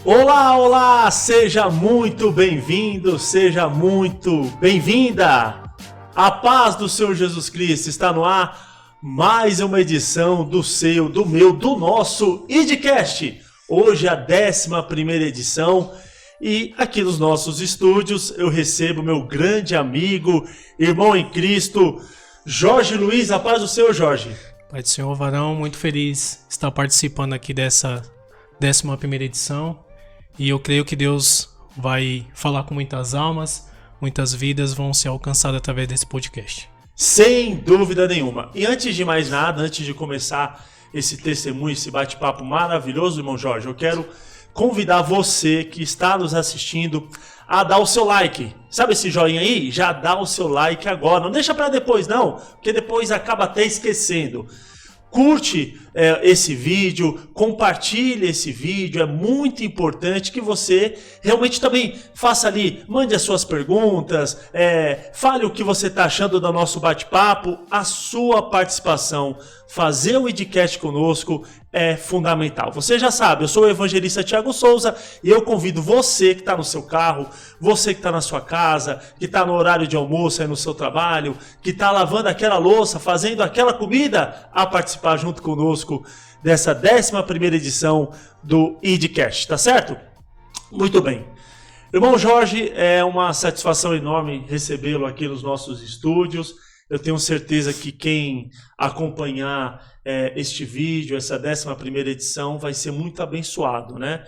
Olá, olá! Seja muito bem-vindo, seja muito bem-vinda! A paz do Senhor Jesus Cristo está no ar, mais uma edição do seu, do meu, do nosso IDCast. Hoje a 11ª edição e aqui nos nossos estúdios eu recebo meu grande amigo, irmão em Cristo, Jorge Luiz. A paz do Senhor, Jorge. Pai do Senhor, varão, muito feliz de estar participando aqui dessa 11ª edição. E eu creio que Deus vai falar com muitas almas, muitas vidas vão ser alcançadas através desse podcast. Sem dúvida nenhuma. E antes de mais nada, antes de começar esse testemunho, esse bate-papo maravilhoso, irmão Jorge, eu quero convidar você que está nos assistindo a dar o seu like. Sabe esse joinha aí? Já dá o seu like agora. Não deixa para depois não, porque depois acaba até esquecendo. Curte esse vídeo, compartilhe esse vídeo, é muito importante que você realmente também faça ali, mande as suas perguntas, fale o que você está achando do nosso bate-papo. A sua participação, fazer o IDCast conosco é fundamental. Você já sabe, eu sou o evangelista Thiago Souza e eu convido você que está no seu carro, você que está na sua casa, que está no horário de almoço aí no seu trabalho, que está lavando aquela louça, fazendo aquela comida, a participar junto conosco dessa 11ª edição do IDCast, tá certo? Muito bem. Irmão Jorge, é uma satisfação enorme recebê-lo aqui nos nossos estúdios. Eu tenho certeza que quem acompanhar este vídeo, essa 11ª edição, vai ser muito abençoado, né?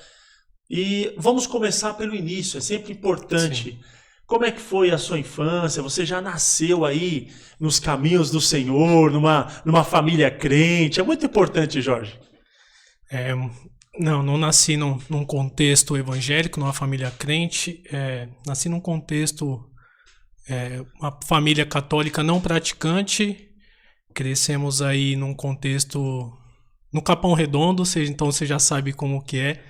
E vamos começar pelo início, é sempre importante. Sim. Como é que foi a sua infância? Você já nasceu aí nos caminhos do Senhor, numa família crente? É muito importante, Jorge. Não nasci num contexto evangélico, numa família crente. Nasci num contexto, uma família católica não praticante. Crescemos aí num contexto, no Capão Redondo, então você já sabe como que é.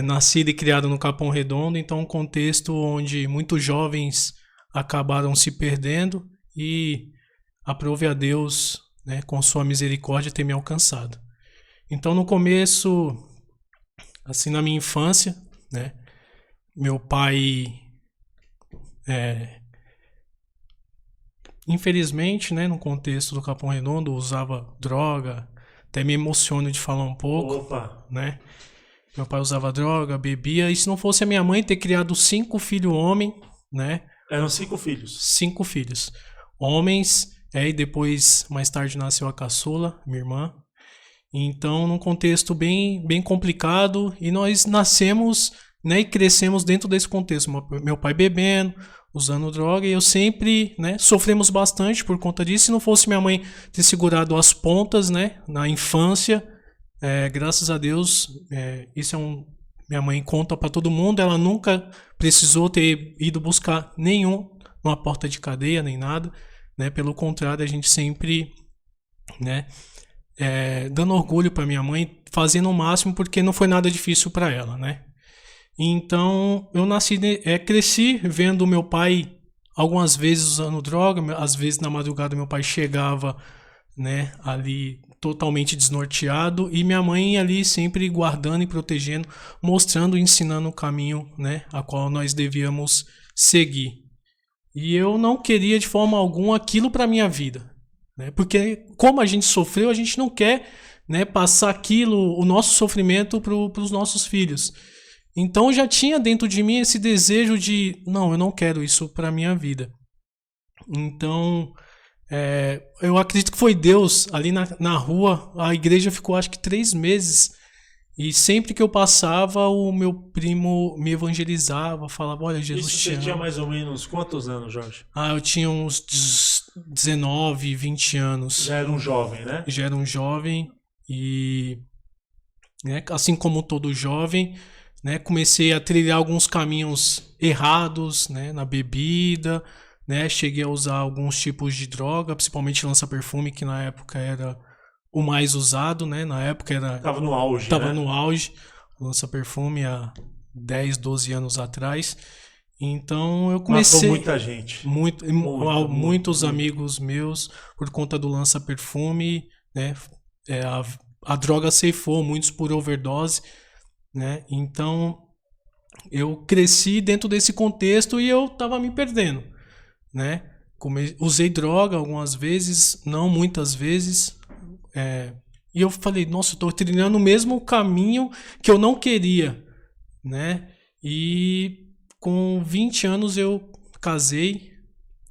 Nascido e criado no Capão Redondo, então um contexto onde muitos jovens acabaram se perdendo e aprove a Deus, né, com sua misericórdia, ter me alcançado. Então no começo, assim na minha infância, né, meu pai, infelizmente, né, no contexto do Capão Redondo, usava droga, até me emociono de falar um pouco. Opa. Né? Meu pai usava droga, bebia, e se não fosse a minha mãe ter criado 5 filhos homens, né? Eram 5 filhos. 5 filhos. Homens, e depois, mais tarde, nasceu a caçula, minha irmã. Então, num contexto bem, bem complicado, e nós nascemos, né, e crescemos dentro desse contexto. Meu pai bebendo, usando droga, e eu sempre, né, sofremos bastante por conta disso. Se não fosse minha mãe ter segurado as pontas, né, na infância, graças a Deus, minha mãe conta para todo mundo, ela nunca precisou ter ido buscar numa porta de cadeia, nem nada, né? Pelo contrário, a gente sempre, né, dando orgulho para minha mãe, fazendo o máximo, porque não foi nada difícil para ela, né? Então, eu cresci vendo meu pai algumas vezes usando droga, às vezes na madrugada meu pai chegava, né, ali totalmente desnorteado, e minha mãe ali sempre guardando e protegendo, mostrando e ensinando o caminho, né, a qual nós devíamos seguir. E eu não queria de forma alguma aquilo para minha vida, né, porque como a gente sofreu, a gente não quer, né, passar aquilo, o nosso sofrimento para os nossos filhos. Então eu já tinha dentro de mim esse desejo de, não, eu não quero isso para minha vida. Então eu acredito que foi Deus ali na rua. A igreja ficou acho que 3 meses, e sempre que eu passava o meu primo me evangelizava, falava, olha, Jesus te ama. Você tinha mais ou menos quantos anos, Jorge? Eu tinha uns 19, 20 anos. Já era um jovem, né? Já era um jovem e, né, assim como todo jovem, né, comecei a trilhar alguns caminhos errados, né, na bebida, né, cheguei a usar alguns tipos de droga, principalmente lança-perfume, que na época era o mais usado, né? Na época era... Tava no auge, Tava no auge, lança-perfume há 10, 12 anos atrás. Então eu comecei... Matou muita gente. Muitos amigos meus, por conta do lança-perfume, né? A droga ceifou, muitos por overdose. né? Então eu cresci dentro desse contexto e eu estava me perdendo, né? Usei droga algumas vezes, não muitas vezes, e eu falei, nossa, eu tô trilhando o mesmo caminho que eu não queria, né? E com 20 anos eu casei,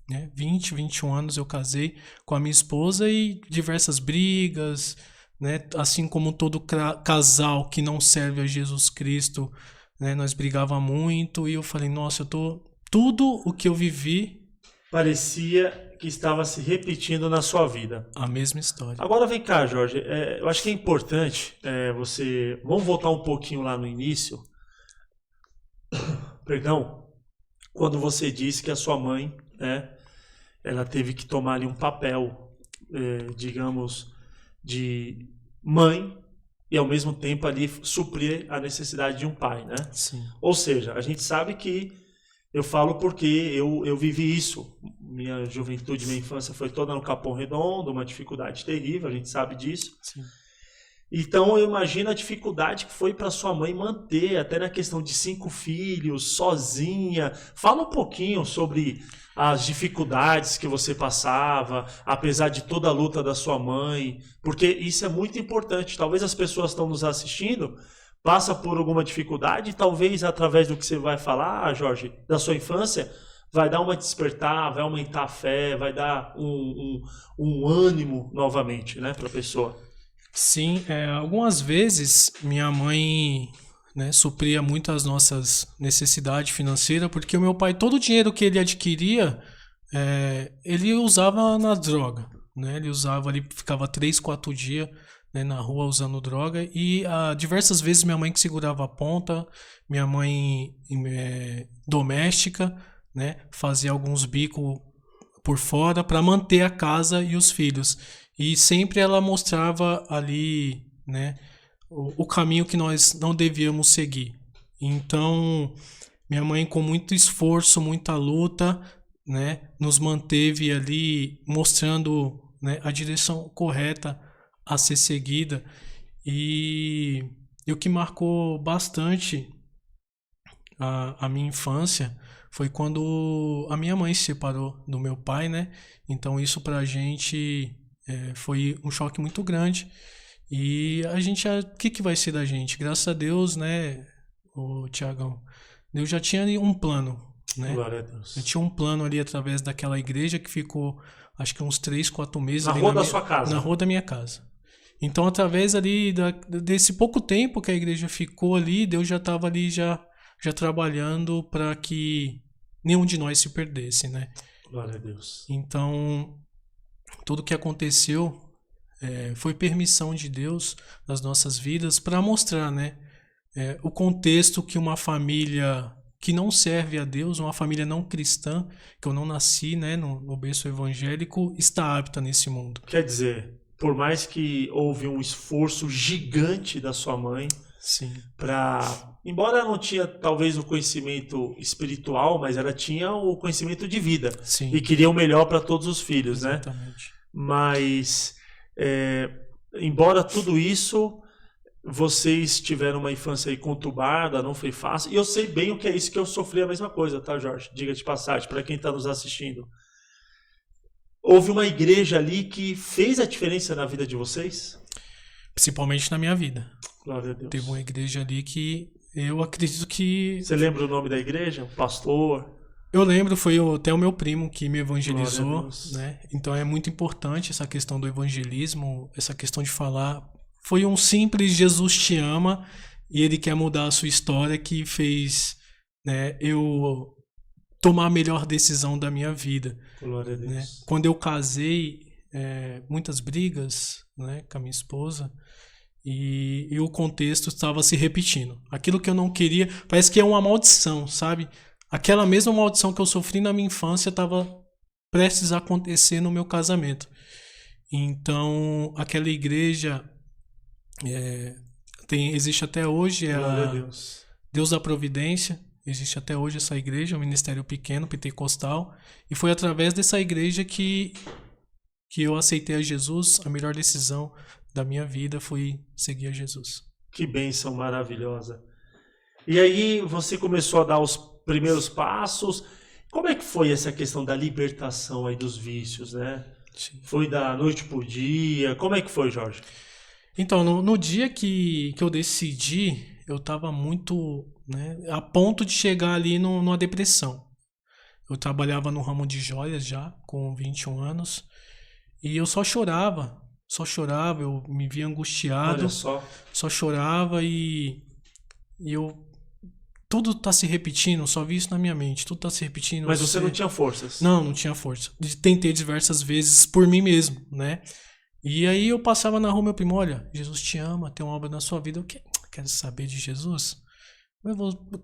né? 21 anos eu casei com a minha esposa e diversas brigas, né? Assim como todo casal que não serve a Jesus Cristo, né? Nós brigava muito e eu falei, nossa, tudo o que eu vivi, Parecia que estava se repetindo na sua vida. a mesma história. Agora vem cá, Jorge. Eu acho que é importante você. Vamos voltar um pouquinho lá no início. Perdão. Quando você disse que a sua mãe, né, ela teve que tomar ali um papel, digamos, de mãe e ao mesmo tempo ali suprir a necessidade de um pai, né? Sim. Ou seja, a gente sabe que eu falo porque eu vivi isso. Minha juventude, minha infância foi toda no Capão Redondo, uma dificuldade terrível, a gente sabe disso. Sim. Então eu imagino a dificuldade que foi para sua mãe manter, até na questão de 5 filhos, sozinha. Fala um pouquinho sobre as dificuldades que você passava, apesar de toda a luta da sua mãe, porque isso é muito importante. Talvez as pessoas que estão nos assistindo passa por alguma dificuldade, e talvez através do que você vai falar, Jorge, da sua infância, vai dar uma despertar, vai aumentar a fé, vai dar um ânimo novamente, né, para a pessoa. Sim, algumas vezes minha mãe, né, supria muito as nossas necessidades financeiras, porque o meu pai, todo o dinheiro que ele adquiria, ele usava na droga, né? Ele ficava 3, 4 dias, né, na rua usando droga e diversas vezes minha mãe que segurava a ponta, minha mãe doméstica, né, fazia alguns bicos por fora para manter a casa e os filhos. E sempre ela mostrava ali, né, o caminho que nós não devíamos seguir. Então, minha mãe, com muito esforço, muita luta, né, nos manteve ali mostrando, né, a direção correta a ser seguida. E o que marcou bastante a minha infância foi quando a minha mãe se separou do meu pai, né? Então isso pra gente foi um choque muito grande. E a gente, o que vai ser da gente? Graças a Deus, né, o Tiagão, Deus já tinha ali um plano, né? Glória a Deus. Eu tinha um plano ali através daquela igreja que ficou, acho que uns 3, 4 meses Na ali rua da sua casa. na rua da minha casa. Então, através ali desse pouco tempo que a igreja ficou ali, Deus já estava ali já trabalhando para que nenhum de nós se perdesse, né? Glória a Deus. Então, tudo que aconteceu foi permissão de Deus nas nossas vidas para mostrar, né, o contexto que uma família que não serve a Deus, uma família não cristã, que eu não nasci, né, no berço evangélico, está apta nesse mundo. Quer dizer, por mais que houve um esforço gigante da sua mãe, sim, para, embora ela não tinha talvez o conhecimento espiritual, mas ela tinha o conhecimento de vida, sim, e queria o melhor para todos os filhos, exatamente, né? Mas embora tudo isso, vocês tiveram uma infância aí conturbada, não foi fácil. E eu sei bem o que é isso, que eu sofri a mesma coisa, tá, Jorge? Diga de passagem, para quem está nos assistindo. Houve uma igreja ali que fez a diferença na vida de vocês? Principalmente na minha vida. Glória a Deus. Teve uma igreja ali que eu acredito que... Você lembra o nome da igreja? O pastor? Eu lembro, foi até o meu primo que me Glória a evangelizou, Deus. né? Então é muito importante essa questão do evangelismo, essa questão de falar. Foi um simples Jesus te ama e ele quer mudar a sua história que fez, né, eu tomar a melhor decisão da minha vida. Glória a Deus. Né? Quando eu casei, muitas brigas, né, com a minha esposa. E o contexto estava se repetindo. Aquilo que eu não queria, parece que é uma maldição, sabe? Aquela mesma maldição que eu sofri na minha infância estava prestes a acontecer no meu casamento. Então, aquela igreja existe até hoje, Glória a Deus. Deus da Providência. Existe até hoje essa igreja, um ministério pequeno, pentecostal. E foi através dessa igreja que eu aceitei a Jesus. A melhor decisão da minha vida foi seguir a Jesus. Que bênção maravilhosa. E aí você começou a dar os primeiros passos. Como é que foi essa questão da libertação aí dos vícios, né? Sim. Foi da noite pro dia? Como é que foi, Jorge? Então, no dia que eu decidi, eu estava muito, né, a ponto de chegar ali numa depressão. Eu trabalhava no ramo de joias já, com 21 anos, e eu só chorava, eu me via Olha angustiado, só. só chorava e eu. Tudo tá se repetindo, só vi isso na minha mente, tudo tá se repetindo. Mas você não tinha forças. Não tinha força. Tentei diversas vezes por mim mesmo, né? E aí eu passava na rua, meu primo, olha, Jesus te ama, tem uma obra na sua vida. Eu quero saber de Jesus?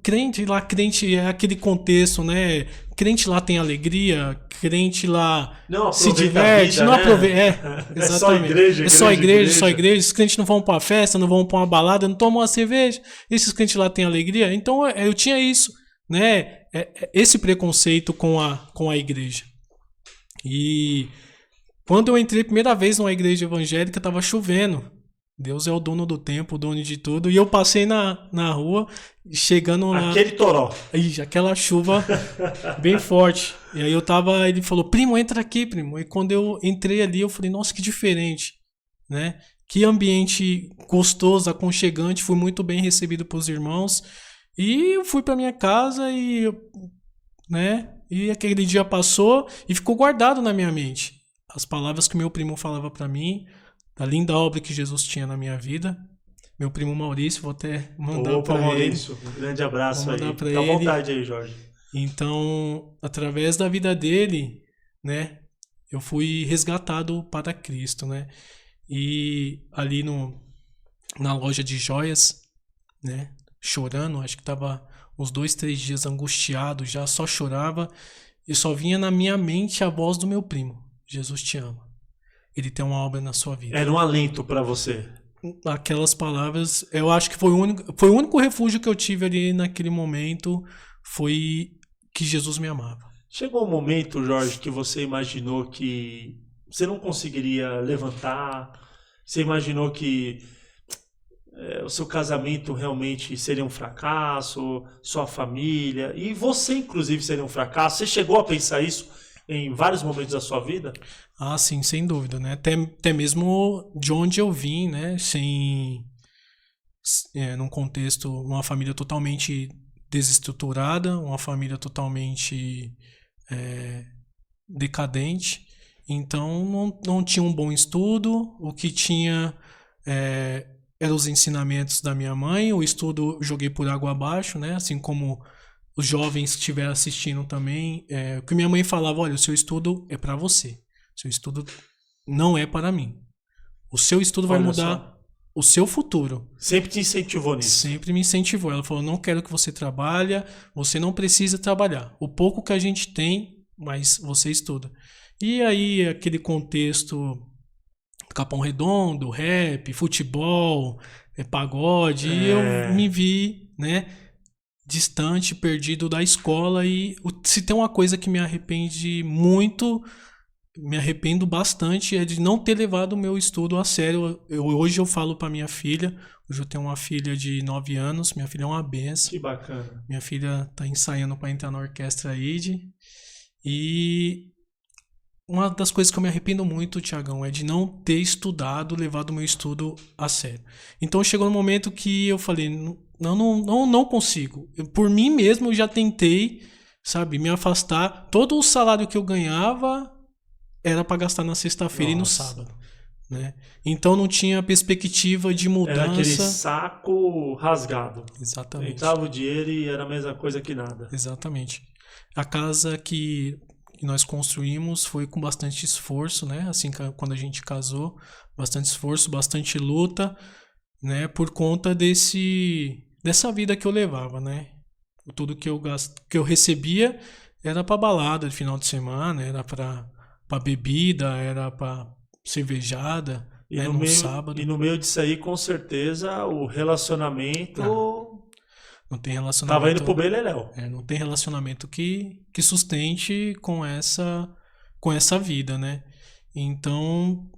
Crente é aquele contexto, né? Crente lá tem alegria, crente lá Não se aproveita a diverte, vida, não né? aproveita. É só Exatamente. igreja, É só igreja. só igreja. Os crentes não vão pra uma festa, não vão pra uma balada, não tomam uma cerveja. Esses crentes lá têm alegria. Então eu tinha isso, né? Esse preconceito com a igreja. E quando eu entrei a primeira vez numa igreja evangélica, tava chovendo. Deus é o dono do tempo, o dono de tudo. E eu passei na rua, chegando lá. Aquele toró. Ih, aquela chuva bem forte. E aí ele falou, primo, entra aqui, primo. E quando eu entrei ali, eu falei, nossa, que diferente, né? Que ambiente gostoso, aconchegante. Fui muito bem recebido pelos irmãos. E eu fui pra minha casa né? E aquele dia passou e ficou guardado na minha mente. As palavras que meu primo falava pra mim, da linda obra que Jesus tinha na minha vida. Meu primo Maurício, vou até mandar para ele. Maurício, um grande abraço aí. Fica à vontade aí, Jorge. Então, através da vida dele, né, eu fui resgatado para Cristo, né? E ali na loja de joias, né, chorando, acho que tava uns 2, 3 dias angustiado, já só chorava e só vinha na minha mente a voz do meu primo. Jesus te ama. Ele tem uma obra na sua vida. Era um alento para você. Aquelas palavras, eu acho que foi o único refúgio que eu tive ali naquele momento, foi que Jesus me amava. Chegou um momento, Jorge, que você imaginou que você não conseguiria levantar, você imaginou que o seu casamento realmente seria um fracasso, sua família, e você inclusive seria um fracasso. Você chegou a pensar isso em vários momentos da sua vida? Ah, sim, sem dúvida, né? Até mesmo de onde eu vim, né? Num contexto, uma família totalmente desestruturada, uma família totalmente decadente. Então, não tinha um bom estudo. O que tinha eram os ensinamentos da minha mãe. O estudo eu joguei por água abaixo, né? Assim como os jovens que estiveram assistindo também. O que minha mãe falava, olha, o seu estudo é para você. Seu estudo não é para mim. O seu estudo vai mudar o seu futuro. Sempre te incentivou nisso? Sempre me incentivou. Ela falou, não quero que você trabalhe, você não precisa trabalhar. O pouco que a gente tem, mas você estuda. E aí, aquele contexto Capão Redondo, rap, futebol, pagode, e eu me vi, né, distante, perdido da escola. E se tem uma coisa que me arrependo bastante, é de não ter levado o meu estudo a sério. Hoje eu falo para minha filha, hoje eu tenho uma filha de 9 anos, minha filha é uma benção. Que bacana. Minha filha tá ensaiando para entrar na orquestra ID. E uma das coisas que eu me arrependo muito, Tiagão, é de não ter estudado, levado o meu estudo a sério. Então chegou um momento que eu falei, não consigo. Por mim mesmo eu já tentei, sabe, me afastar. Todo o salário que eu ganhava era para gastar na sexta-feira e no sábado, né? Então não tinha perspectiva de mudança. Era aquele saco rasgado. Exatamente. Entrava o dinheiro e era a mesma coisa que nada. Exatamente. A casa que nós construímos foi com bastante esforço, né? Assim, quando a gente casou, bastante esforço, bastante luta, né? Por conta dessa vida que eu levava, né? Tudo que eu recebia era para balada de final de semana, era para bebida, era para cervejada, e né, no sábado. E no meio disso aí, com certeza, o relacionamento... Não tem relacionamento... Tava indo pro beleléu. Não tem relacionamento que sustente com essa vida, né? Então,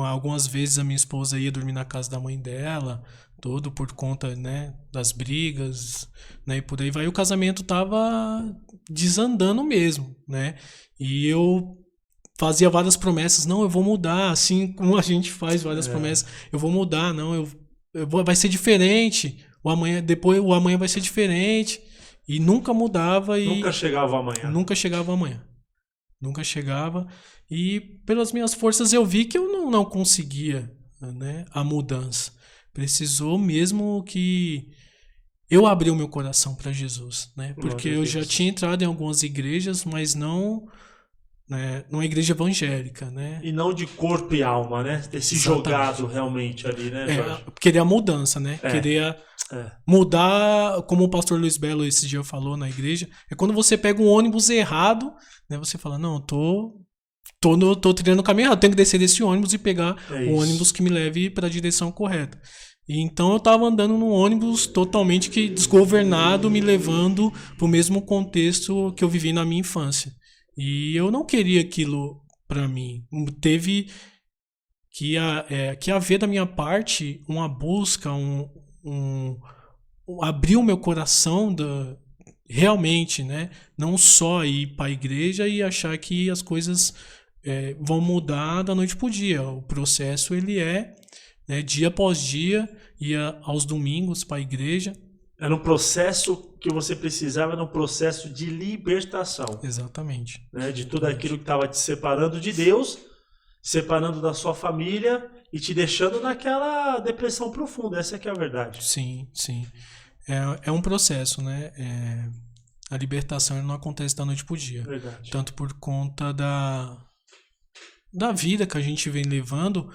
algumas vezes a minha esposa ia dormir na casa da mãe dela, tudo por conta, né, das brigas, né, e por aí vai. O casamento tava desandando mesmo, né? E eu fazia várias promessas, não, eu vou mudar, assim como a gente faz várias promessas, eu vou mudar, não, vai ser diferente, depois o amanhã vai ser diferente, e nunca mudava e Nunca chegava amanhã. nunca chegava amanhã. Nunca chegava. E pelas minhas forças eu vi que eu não conseguia, né, a mudança. Precisou mesmo que eu abri o meu coração para Jesus, né? Porque eu já tinha entrado em algumas igrejas, mas não, né, numa igreja evangélica, né? E não de corpo e alma, né? Ter se jogado realmente ali, né, Jorge? Querer a mudança, né? Querer mudar, como o pastor Luiz Belo esse dia falou na igreja, é quando você pega um ônibus errado, né? Você fala, não, tô trilhando o caminho errado, tenho que descer desse ônibus e pegar o ônibus que me leve para a direção correta. E então eu tava andando num ônibus totalmente desgovernado, me levando pro mesmo contexto que eu vivi na minha infância. E eu não queria aquilo para mim. Teve que haver da minha parte uma busca, abrir o meu coração realmente, né? Não só ir para a igreja e achar que as coisas vão mudar da noite pro dia. O processo ele né, dia após dia, ia aos domingos para a igreja. Era um processo que você precisava, era um processo de libertação. Exatamente. Né, de tudo aquilo que estava te separando de Deus, separando da sua família e te deixando naquela depressão profunda. Essa é que é a verdade. Sim, sim. É um processo, né? A libertação não acontece da noite pro dia. Verdade. Tanto por conta da vida que a gente vem levando,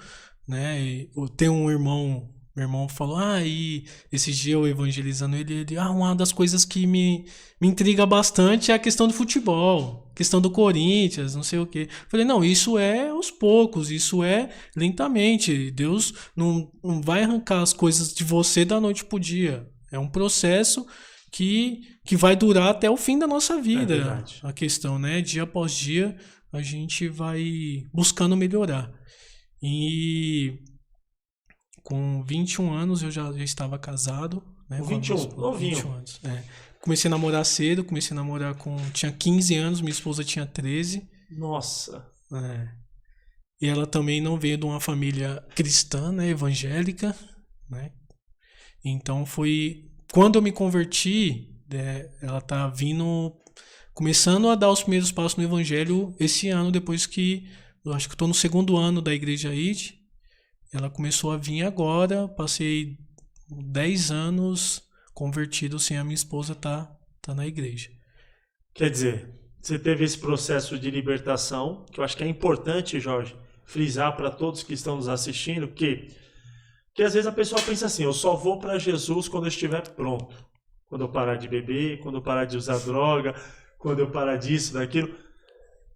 né? Tem um irmão... Meu irmão falou, e esse dia eu evangelizando ele, uma das coisas que me intriga bastante é a questão do futebol, questão do Corinthians, não sei o quê. Falei, não, isso é aos poucos, isso é lentamente. Deus não vai arrancar as coisas de você da noite pro dia. É um processo que vai durar até o fim da nossa vida. A questão, né? Dia após dia, a gente vai buscando melhorar. E... com 21 anos eu já estava casado. Né, com 21, novinho. 21 anos. Comecei a namorar cedo, tinha 15 anos, minha esposa tinha 13. Nossa. E ela também não veio de uma família cristã, né, evangélica. Né? Então foi... Quando eu me converti, ela tá começando a dar os primeiros passos no evangelho esse ano, depois que... Eu acho que estou no segundo ano da Igreja ID. Ela começou a vir agora, passei 10 anos convertido sem a minha esposa tá na igreja. Quer dizer, você teve esse processo de libertação, que eu acho que é importante, Jorge, frisar para todos que estão nos assistindo, que às vezes a pessoa pensa assim, eu só vou para Jesus quando eu estiver pronto. Quando eu parar de beber, quando eu parar de usar droga, quando eu parar disso, daquilo...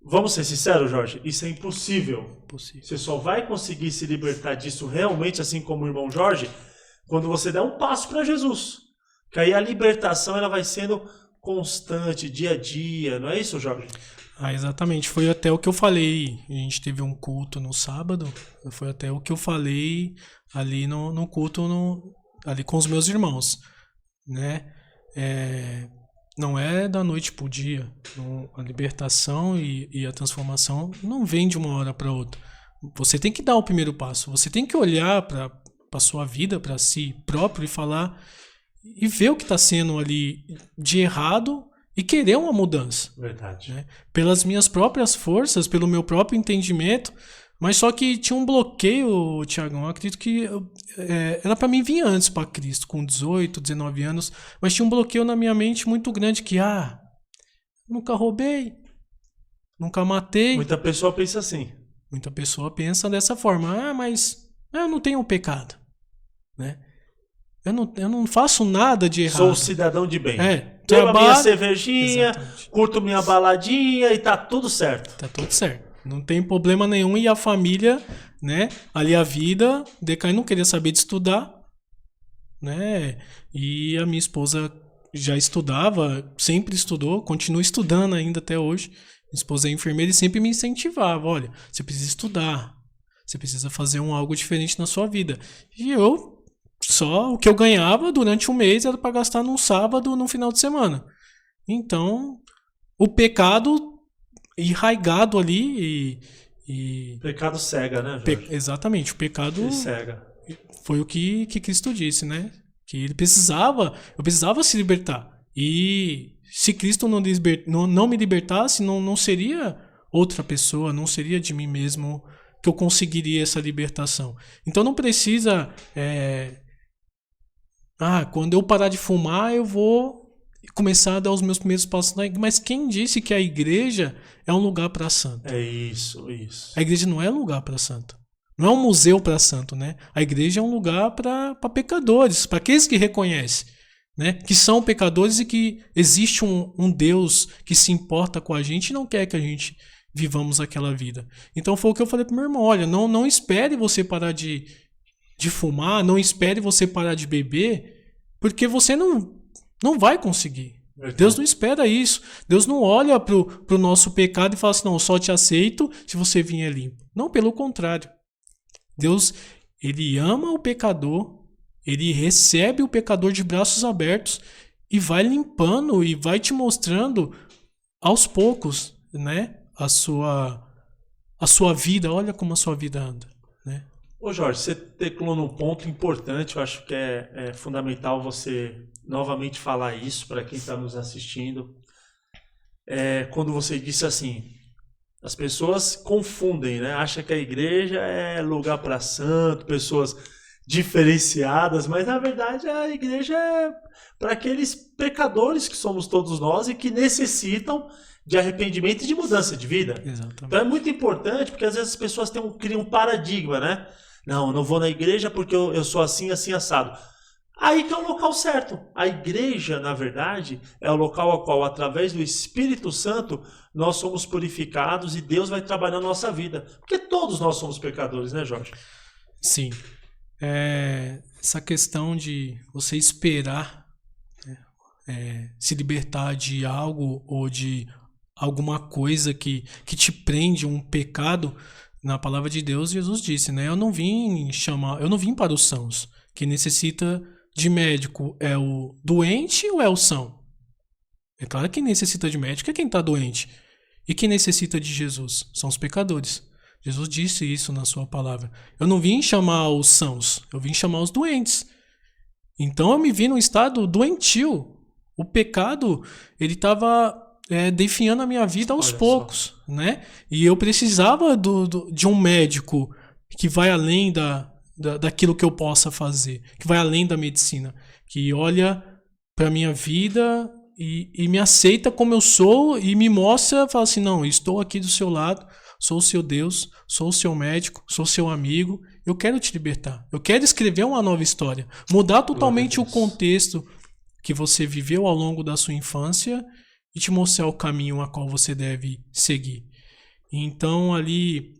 Vamos ser sinceros, Jorge, isso é impossível. Você só vai conseguir se libertar disso realmente, assim como o irmão Jorge, quando você der um passo para Jesus. Que aí a libertação ela vai sendo constante, dia a dia, não é isso, Jorge? Exatamente, foi até o que eu falei. A gente teve um culto no sábado, foi até o que eu falei ali no culto, ali com os meus irmãos, né? Não é da noite pro dia. A libertação e a transformação não vem de uma hora para outra. Você tem que dar o primeiro passo. Você tem que olhar para a sua vida, para si próprio e falar e ver o que está sendo ali de errado e querer uma mudança. Verdade. Né? Pelas minhas próprias forças, pelo meu próprio entendimento. Mas só que tinha um bloqueio, Tiagão. Eu acredito que era para mim vir antes para Cristo, com 18, 19 anos. Mas tinha um bloqueio na minha mente muito grande que, nunca roubei, nunca matei. Muita pessoa pensa assim. Muita pessoa pensa dessa forma. Mas eu não tenho pecado. Né? Eu não faço nada de errado. Sou cidadão de bem. Bebo minha cervejinha, curto minha baladinha e tá tudo certo. Tá tudo certo. Não tem problema nenhum e a família, né? Ali a vida decai, não queria saber de estudar, né? E a minha esposa já estudava, sempre estudou, continua estudando ainda até hoje. Minha esposa é enfermeira e sempre me incentivava, olha, você precisa estudar, Você precisa fazer algo diferente na sua vida. E só o que eu ganhava durante um mês era para gastar num sábado, num final de semana. Então, o pecado enraigado ali Pecado cega, né, Jorge? Exatamente, o pecado Ele cega. foi o que Cristo disse, né? Que eu precisava se libertar. E se Cristo não me libertasse, não seria outra pessoa, não seria de mim mesmo que eu conseguiria essa libertação. Então não precisa... quando eu parar de fumar, eu vou começar a dar os meus primeiros passos na igreja. Mas quem disse que a igreja é um lugar para santo? É isso. A igreja não é um lugar para santo. Não é um museu para santo, né? A igreja é um lugar para pecadores, para aqueles que reconhecem, né? Que são pecadores e que existe um Deus que se importa com a gente e não quer que a gente vivamos aquela vida. Então foi o que eu falei pro meu irmão, olha, não espere você parar de fumar, não espere você parar de beber, porque você não vai conseguir. Deus não espera isso. Deus não olha pro nosso pecado e fala assim, não, eu só te aceito se você vier limpo. Não, pelo contrário. Deus, ele ama o pecador, ele recebe o pecador de braços abertos e vai limpando e vai te mostrando aos poucos, né, a sua vida. Olha como a sua vida anda, né? Ô Jorge, você teclou num ponto importante, eu acho que é fundamental você novamente falar isso para quem está nos assistindo. Quando você disse assim, as pessoas confundem, né? Acham que a igreja é lugar para santo, pessoas diferenciadas, mas na verdade a igreja é para aqueles pecadores que somos todos nós e que necessitam de arrependimento e de mudança de vida. Exatamente. Então é muito importante, porque às vezes as pessoas criam um paradigma, né? Não, eu não vou na igreja porque eu sou assim, assim, assado. Aí que é o local certo. A igreja, na verdade, é o local ao qual, através do Espírito Santo, nós somos purificados e Deus vai trabalhar na nossa vida. Porque todos nós somos pecadores, né, Jorge? Sim. Essa questão de você esperar se libertar de algo ou de alguma coisa que te prende, um pecado, na palavra de Deus, Jesus disse, né? Eu não vim para os sãos. Quem necessita de médico é o doente ou é o são? É claro que quem necessita de médico é quem está doente. E quem necessita de Jesus são os pecadores. Jesus disse isso na sua palavra. Eu não vim chamar os sãos, eu vim chamar os doentes. Então eu me vi num estado doentio. O pecado, ele estava definhando a minha vida aos poucos, né? E eu precisava de um médico que vai além daquilo que eu possa fazer, que vai além da medicina, que olha para minha vida e me aceita como eu sou e me mostra, fala assim, não, estou aqui do seu lado, sou o seu Deus, sou o seu médico, sou o seu amigo, eu quero te libertar, eu quero escrever uma nova história, mudar totalmente o contexto que você viveu ao longo da sua infância e te mostrar o caminho a qual você deve seguir. Então, ali,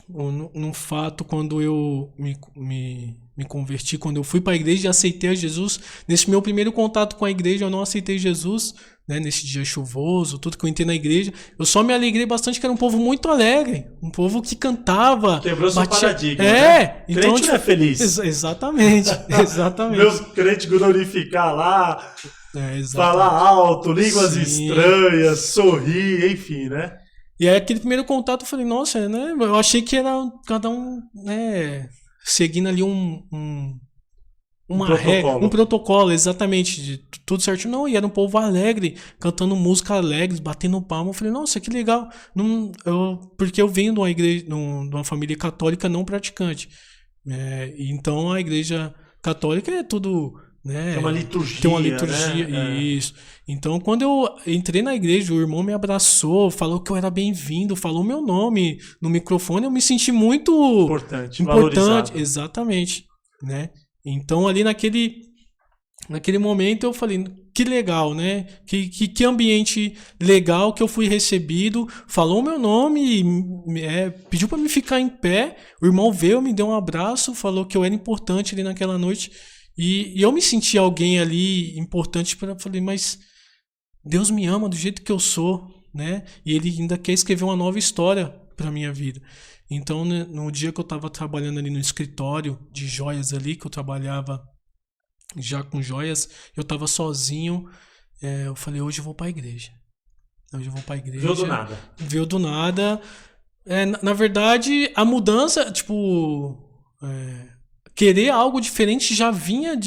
no fato, quando eu me converti, quando eu fui para a igreja e aceitei a Jesus, nesse meu primeiro contato com a igreja, eu não aceitei Jesus, né, nesse dia chuvoso, tudo que eu entrei na igreja, eu só me alegrei bastante, que era um povo muito alegre, um povo que cantava. Quebrou seu paradigma, né? Então, crente não é feliz. Exatamente. Meus crentes glorificar lá, falar alto, línguas estranhas, sorrir, enfim, né? E aí aquele primeiro contato eu falei, nossa, né? Eu achei que era cada um, né, seguindo ali um protocolo, exatamente, de tudo certinho. Não, e era um povo alegre, cantando música alegre, batendo palma. Eu falei, nossa, que legal. Porque eu venho de uma igreja, de uma família católica não praticante. Então a igreja católica é tudo, né? Tem uma liturgia, né? Isso. Então, quando eu entrei na igreja, o irmão me abraçou, falou que eu era bem-vindo, falou meu nome no microfone, eu me senti muito importante, valorizado. Exatamente, né? Então, ali naquele momento, eu falei, que legal, né? Que ambiente legal que eu fui recebido, falou meu nome, pediu para me ficar em pé, o irmão veio, me deu um abraço, falou que eu era importante ali naquela noite, e eu me senti alguém ali importante, falei, mas Deus me ama do jeito que eu sou, né? E ele ainda quer escrever uma nova história para minha vida. Então, né, no dia que eu estava trabalhando ali no escritório de joias ali, que eu trabalhava já com joias, eu estava sozinho. Eu falei, hoje eu vou para a igreja. Hoje eu vou para a igreja. Veio do nada. Veio do nada. Na verdade, a mudança, tipo, querer algo diferente já vinha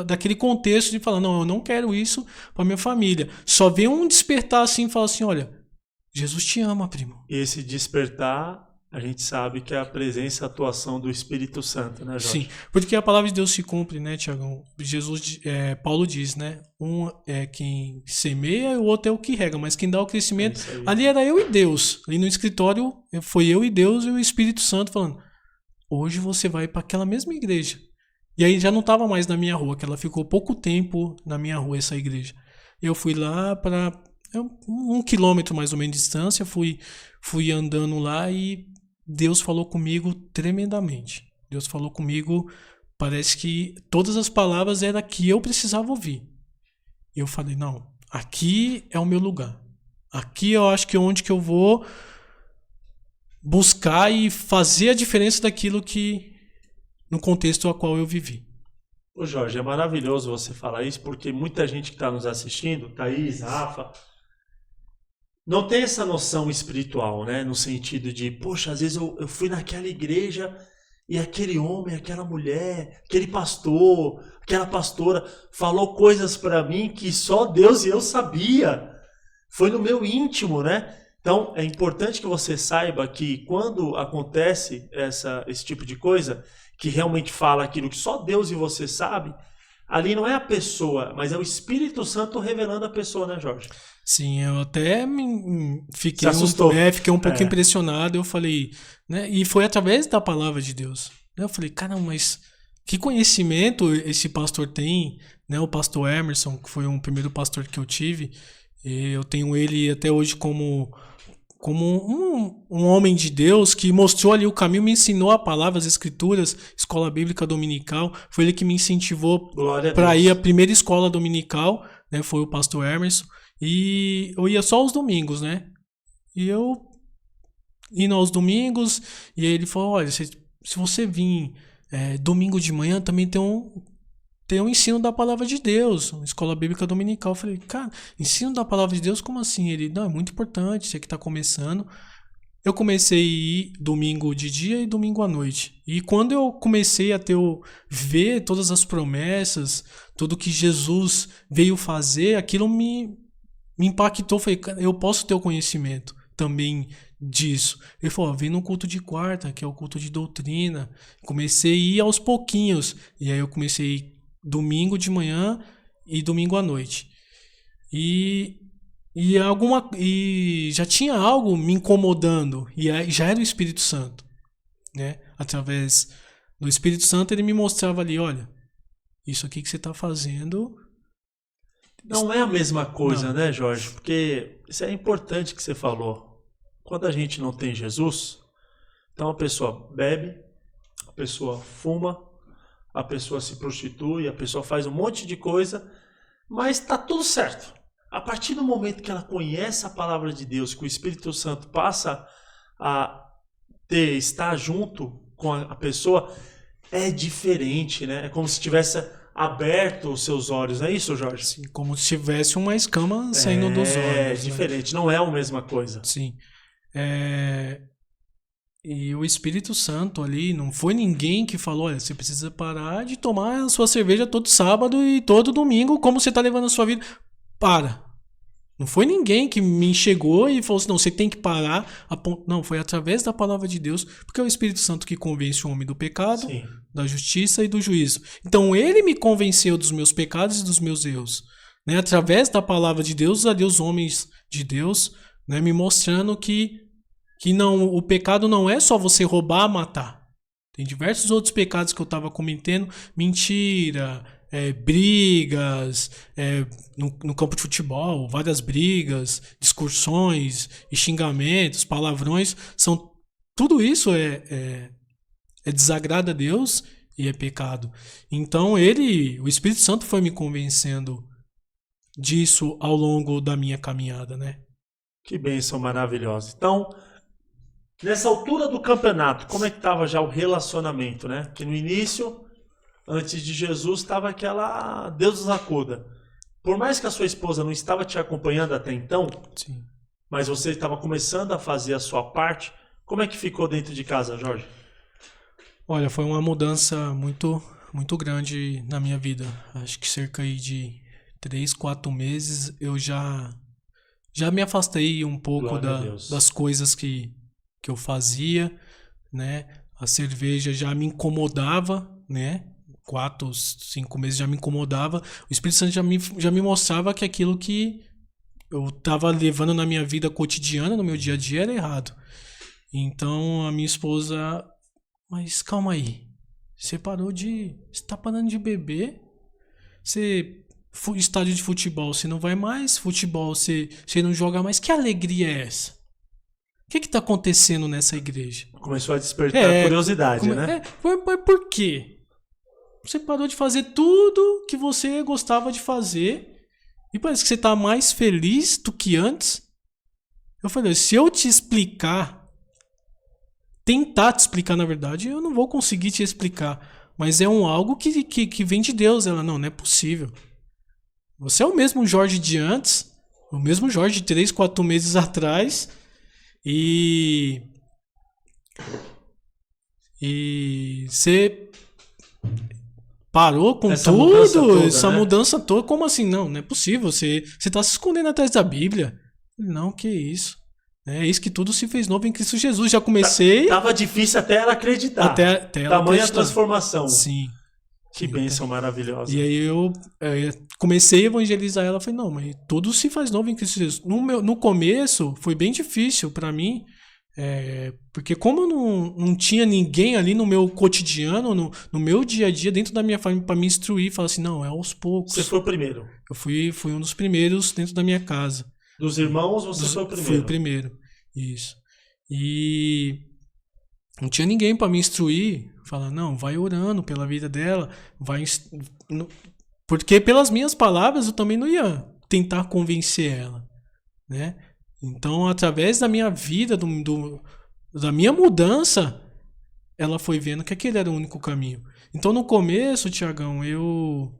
daquele contexto de falar, não, eu não quero isso para minha família. Só veio um despertar assim e falar assim, olha, Jesus te ama, primo. E esse despertar, a gente sabe que é a presença, a atuação do Espírito Santo, né, Jorge? Sim, porque a palavra de Deus se cumpre, né, Tiagão? Paulo diz, né? Um é quem semeia e o outro é o que rega, mas quem dá o crescimento. Ali era eu e Deus. Ali no escritório foi eu e Deus e o Espírito Santo falando: hoje você vai para aquela mesma igreja. E aí já não estava mais na minha rua, que ela ficou pouco tempo na minha rua, essa igreja. Eu fui lá para 1 quilômetro mais ou menos de distância, fui andando lá e Deus falou comigo tremendamente. Deus falou comigo, parece que todas as palavras eram que eu precisava ouvir. E eu falei, não, aqui é o meu lugar. Aqui eu acho que é onde que eu vou buscar e fazer a diferença daquilo que, no contexto ao qual eu vivi. Ô Jorge, é maravilhoso você falar isso, porque muita gente que está nos assistindo, Thaís, Rafa, não tem essa noção espiritual, né? No sentido de, poxa, às vezes eu fui naquela igreja e aquele homem, aquela mulher, aquele pastor, aquela pastora falou coisas para mim que só Deus e eu sabia. Foi no meu íntimo, né? Então, é importante que você saiba que quando acontece esse tipo de coisa, que realmente fala aquilo que só Deus e você sabe, ali não é a pessoa, mas é o Espírito Santo revelando a pessoa, né, Jorge? Sim, eu até fiquei, fiquei um pouco impressionado. Eu falei, né? E foi através da palavra de Deus. Eu falei, caramba, mas que conhecimento esse pastor tem, né? O pastor Emerson, que foi o primeiro pastor que eu tive. Eu tenho ele até hoje como um homem de Deus que mostrou ali o caminho, me ensinou a palavra, as escrituras, escola bíblica dominical. Foi ele que me incentivou para ir à primeira escola dominical, né? Foi o pastor Emerson. E eu ia só aos domingos, né? E eu indo aos domingos, e aí ele falou, olha, se você vir domingo de manhã, também tem um ensino da palavra de Deus, uma escola bíblica dominical. Eu falei, cara, ensino da palavra de Deus, como assim? Ele, não, é muito importante, você que está começando. Eu comecei a ir domingo de dia e domingo à noite. E quando eu comecei a ver todas as promessas, tudo que Jesus veio fazer, aquilo me impactou. Falei, eu posso ter o conhecimento também disso. Ele falou, vem no culto de quarta, que é o culto de doutrina. Comecei a ir aos pouquinhos. E aí eu comecei a ir domingo de manhã e domingo à noite. E já tinha algo me incomodando. E aí já era o Espírito Santo, né? Através do Espírito Santo ele me mostrava ali, olha, isso aqui que você está fazendo... Não é a mesma coisa, né, Jorge? Porque isso é importante que você falou. Quando a gente não tem Jesus, então a pessoa bebe, a pessoa fuma, a pessoa se prostitui, a pessoa faz um monte de coisa, mas está tudo certo. A partir do momento que ela conhece a palavra de Deus, que o Espírito Santo passa a estar junto com a pessoa, é diferente, né? É como se tivesse aberto os seus olhos, não é isso, Jorge? Sim, como se tivesse uma escama saindo dos olhos. É diferente, né? Não é a mesma coisa. Sim. E o Espírito Santo ali, não foi ninguém que falou, olha, você precisa parar de tomar a sua cerveja todo sábado e todo domingo, como você está levando a sua vida. Para. Não foi ninguém que me chegou e falou assim, não, você tem que parar. Não, foi através da palavra de Deus, porque é o Espírito Santo que convence o homem do pecado, sim, da justiça e do juízo. Então ele me convenceu dos meus pecados e dos meus erros, né? Através da palavra de Deus, a Deus, homens de Deus, né? Me mostrando que não, o pecado não é só você roubar, matar. Tem diversos outros pecados que eu estava cometendo, mentira, brigas, no campo de futebol, várias brigas, discussões e xingamentos, palavrões, tudo isso desagrada a Deus e é pecado. Então o Espírito Santo foi me convencendo disso ao longo da minha caminhada, né? Que bênção maravilhosa. Então, Nessa altura do campeonato, como é que estava já o relacionamento, né? Que no início, antes de Jesus, estava aquela Deus nos acuda. Por mais que a sua esposa não estava te acompanhando até então, Sim. mas você estava começando a fazer a sua parte, como é que ficou dentro de casa, Jorge? Olha, foi uma mudança muito, muito grande na minha vida. Acho que cerca aí de 3, 4 meses eu já me afastei um pouco Glória a Deus. das coisas que eu fazia, né? A cerveja já me incomodava, né? 4, 5 meses já me incomodava. O Espírito Santo já me mostrava que aquilo que eu estava levando na minha vida cotidiana, no meu dia a dia, era errado. Então a minha esposa, mas calma aí, você tá parando de beber? Estádio de futebol, você não vai mais? Futebol, você não joga mais? Que alegria é essa? O que tá acontecendo nessa igreja? Começou a despertar curiosidade, né? Mas por quê? Você parou de fazer tudo que você gostava de fazer e parece que você tá mais feliz do que antes. Eu falei, se eu te explicar, tentar te explicar, na verdade, eu não vou conseguir te explicar. Mas é algo que vem de Deus. Ela, não é possível. Você é o mesmo Jorge de antes, o mesmo Jorge de 3, 4 meses atrás. E você parou com essa tudo, mudança toda, essa né? mudança toda. Como assim? Não é possível. Você tá se escondendo atrás da Bíblia. Não, que isso. É isso que tudo se fez novo em Cristo Jesus. Já comecei. Tava difícil até ela acreditar. Até ela Tamanha acreditar. transformação. Sim. Que bênção maravilhosa. E aí eu comecei a evangelizar ela. Falei, não, mas tudo se faz novo em Cristo Jesus. No começo foi bem difícil para mim. Porque como eu não tinha ninguém ali no meu cotidiano, no meu dia a dia, dentro da minha família, para me instruir, falar assim, não, é aos poucos. Você foi o primeiro? Eu fui um dos primeiros dentro da minha casa. Dos irmãos, você foi o primeiro? Fui o primeiro, isso. E não tinha ninguém para me instruir, falar, não, vai orando pela vida dela, porque pelas minhas palavras eu também não ia tentar convencer ela, né? Então, através da minha vida, da minha mudança, ela foi vendo que aquele era o único caminho. Então, no começo, Tiagão, eu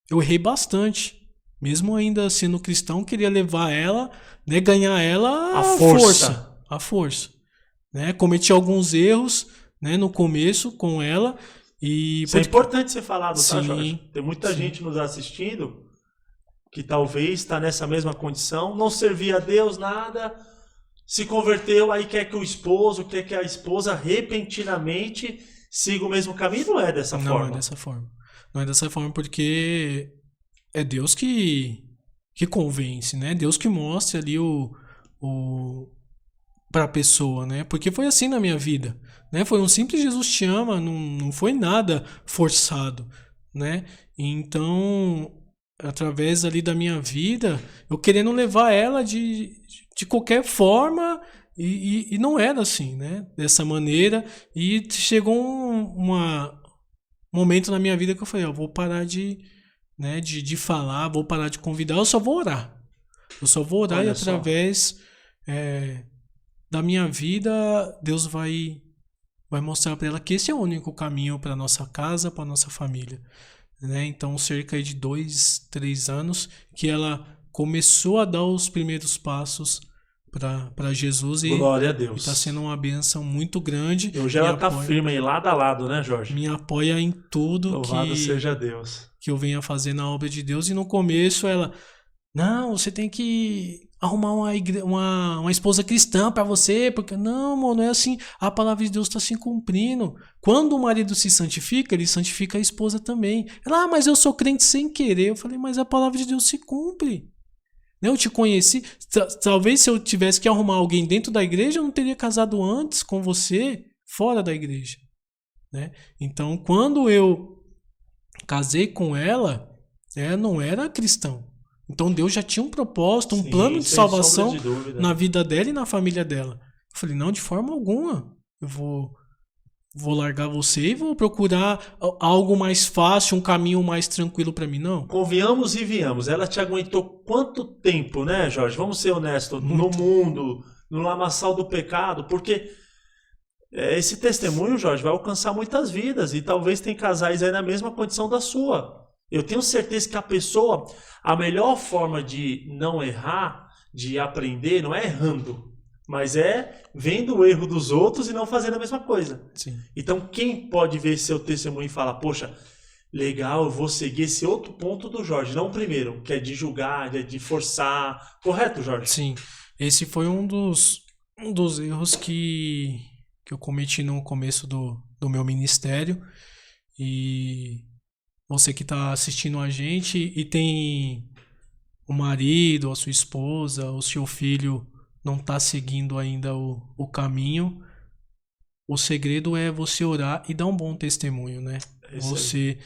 errei bastante. Mesmo ainda sendo cristão, queria levar ela, né, ganhar ela à força. Né? Cometi alguns erros, né, no começo com ela. Isso é importante você falar, tá, Jorge? Tem muita sim. gente nos assistindo que talvez está nessa mesma condição, não servia a Deus, nada, se converteu, aí quer que a esposa repentinamente siga o mesmo caminho. Não é dessa forma. Não é dessa forma. Não é dessa forma porque é Deus que convence, né? Deus que mostra ali para a pessoa, né? Porque foi assim na minha vida, né? Foi um simples Jesus te ama, não foi nada forçado, né? Então, através ali da minha vida, eu querendo levar ela de qualquer forma e não era assim, né? Dessa maneira. E chegou um momento na minha vida que eu falei, eu vou parar de falar, vou parar de convidar, eu só vou orar. Eu só vou orar. Olha, e através da minha vida, Deus vai mostrar para ela que esse é o único caminho para nossa casa, para nossa família. Né? Então, cerca de 2, 3 anos que ela começou a dar os primeiros passos para Jesus. Glória a Deus. E está sendo uma bênção muito grande. E hoje ela está firme aí, lado a lado, né, Jorge? Me apoia em tudo. Louvado seja Deus. Que eu venha fazer na obra de Deus. E no começo ela, não, você tem que arrumar uma esposa cristã para você, porque não, amor, não é assim. A palavra de Deus está se cumprindo. Quando o marido se santifica, ele santifica a esposa também. Ela, mas eu sou crente sem querer. Eu falei, mas a palavra de Deus se cumpre. Eu te conheci. Talvez se eu tivesse que arrumar alguém dentro da igreja, eu não teria casado antes com você fora da igreja. Né? Então, quando eu casei com ela, não era cristão. Então Deus já tinha um propósito, um plano de salvação na vida dela e na família dela. Eu falei, não, de forma alguma. Eu vou largar você e vou procurar algo mais fácil, um caminho mais tranquilo para mim, não. Convenhamos e viemos. Ela te aguentou quanto tempo, né, Jorge? Vamos ser honestos. No mundo, no lamaçal do pecado, porque esse testemunho, Jorge, vai alcançar muitas vidas e talvez tem casais aí na mesma condição da sua. Eu tenho certeza que a melhor forma de não errar, de aprender, não é errando, mas é vendo o erro dos outros e não fazendo a mesma coisa. Sim. Então, quem pode ver seu testemunho e falar, poxa, legal, eu vou seguir esse outro ponto do Jorge, não o primeiro, que é de julgar, de forçar. Correto, Jorge? Sim. Esse foi um dos erros que eu cometi no começo do meu ministério. E você que está assistindo a gente e tem o marido, a sua esposa, o seu filho não está seguindo ainda o caminho, o segredo é você orar e dar um bom testemunho, né? Você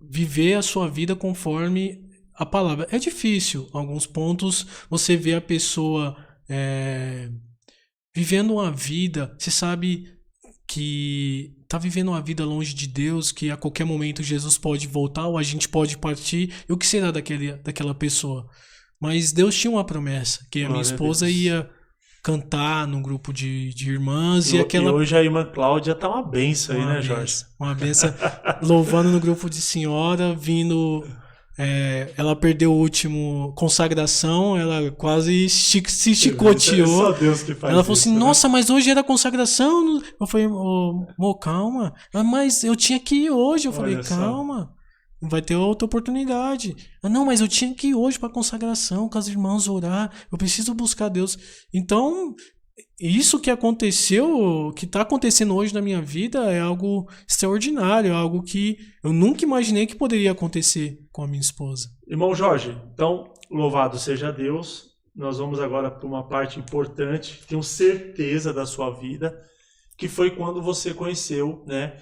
viver a sua vida conforme a palavra. É difícil, em alguns pontos você vê a pessoa vivendo uma vida, você sabe que está vivendo uma vida longe de Deus, que a qualquer momento Jesus pode voltar ou a gente pode partir, e o que será daquela pessoa? Mas Deus tinha uma promessa, que a minha esposa ia cantar num grupo de irmãs e hoje a irmã Cláudia tá uma benção aí, né, Jorge? Uma benção, louvando no grupo de senhora, vindo... ela perdeu o último consagração, ela quase se chicoteou. É só Deus que faz ela falou assim, né? nossa, mas hoje era consagração. Eu falei, calma. Mas eu tinha que ir hoje. Eu falei, calma, vai ter outra oportunidade. Não, mas eu tinha que ir hoje para consagração, com as irmãs orar. Eu preciso buscar Deus. Então, isso que aconteceu, que está acontecendo hoje na minha vida é algo extraordinário, é algo que eu nunca imaginei que poderia acontecer com a minha esposa. Irmão Jorge, então, louvado seja Deus. Nós vamos agora para uma parte importante, tenho certeza da sua vida, que foi quando você conheceu, né?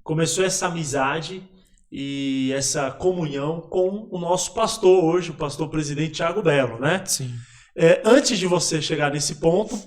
Começou essa amizade e essa comunhão com o nosso pastor hoje, o pastor presidente Thiago Belo, né? Sim. Antes de você chegar nesse ponto,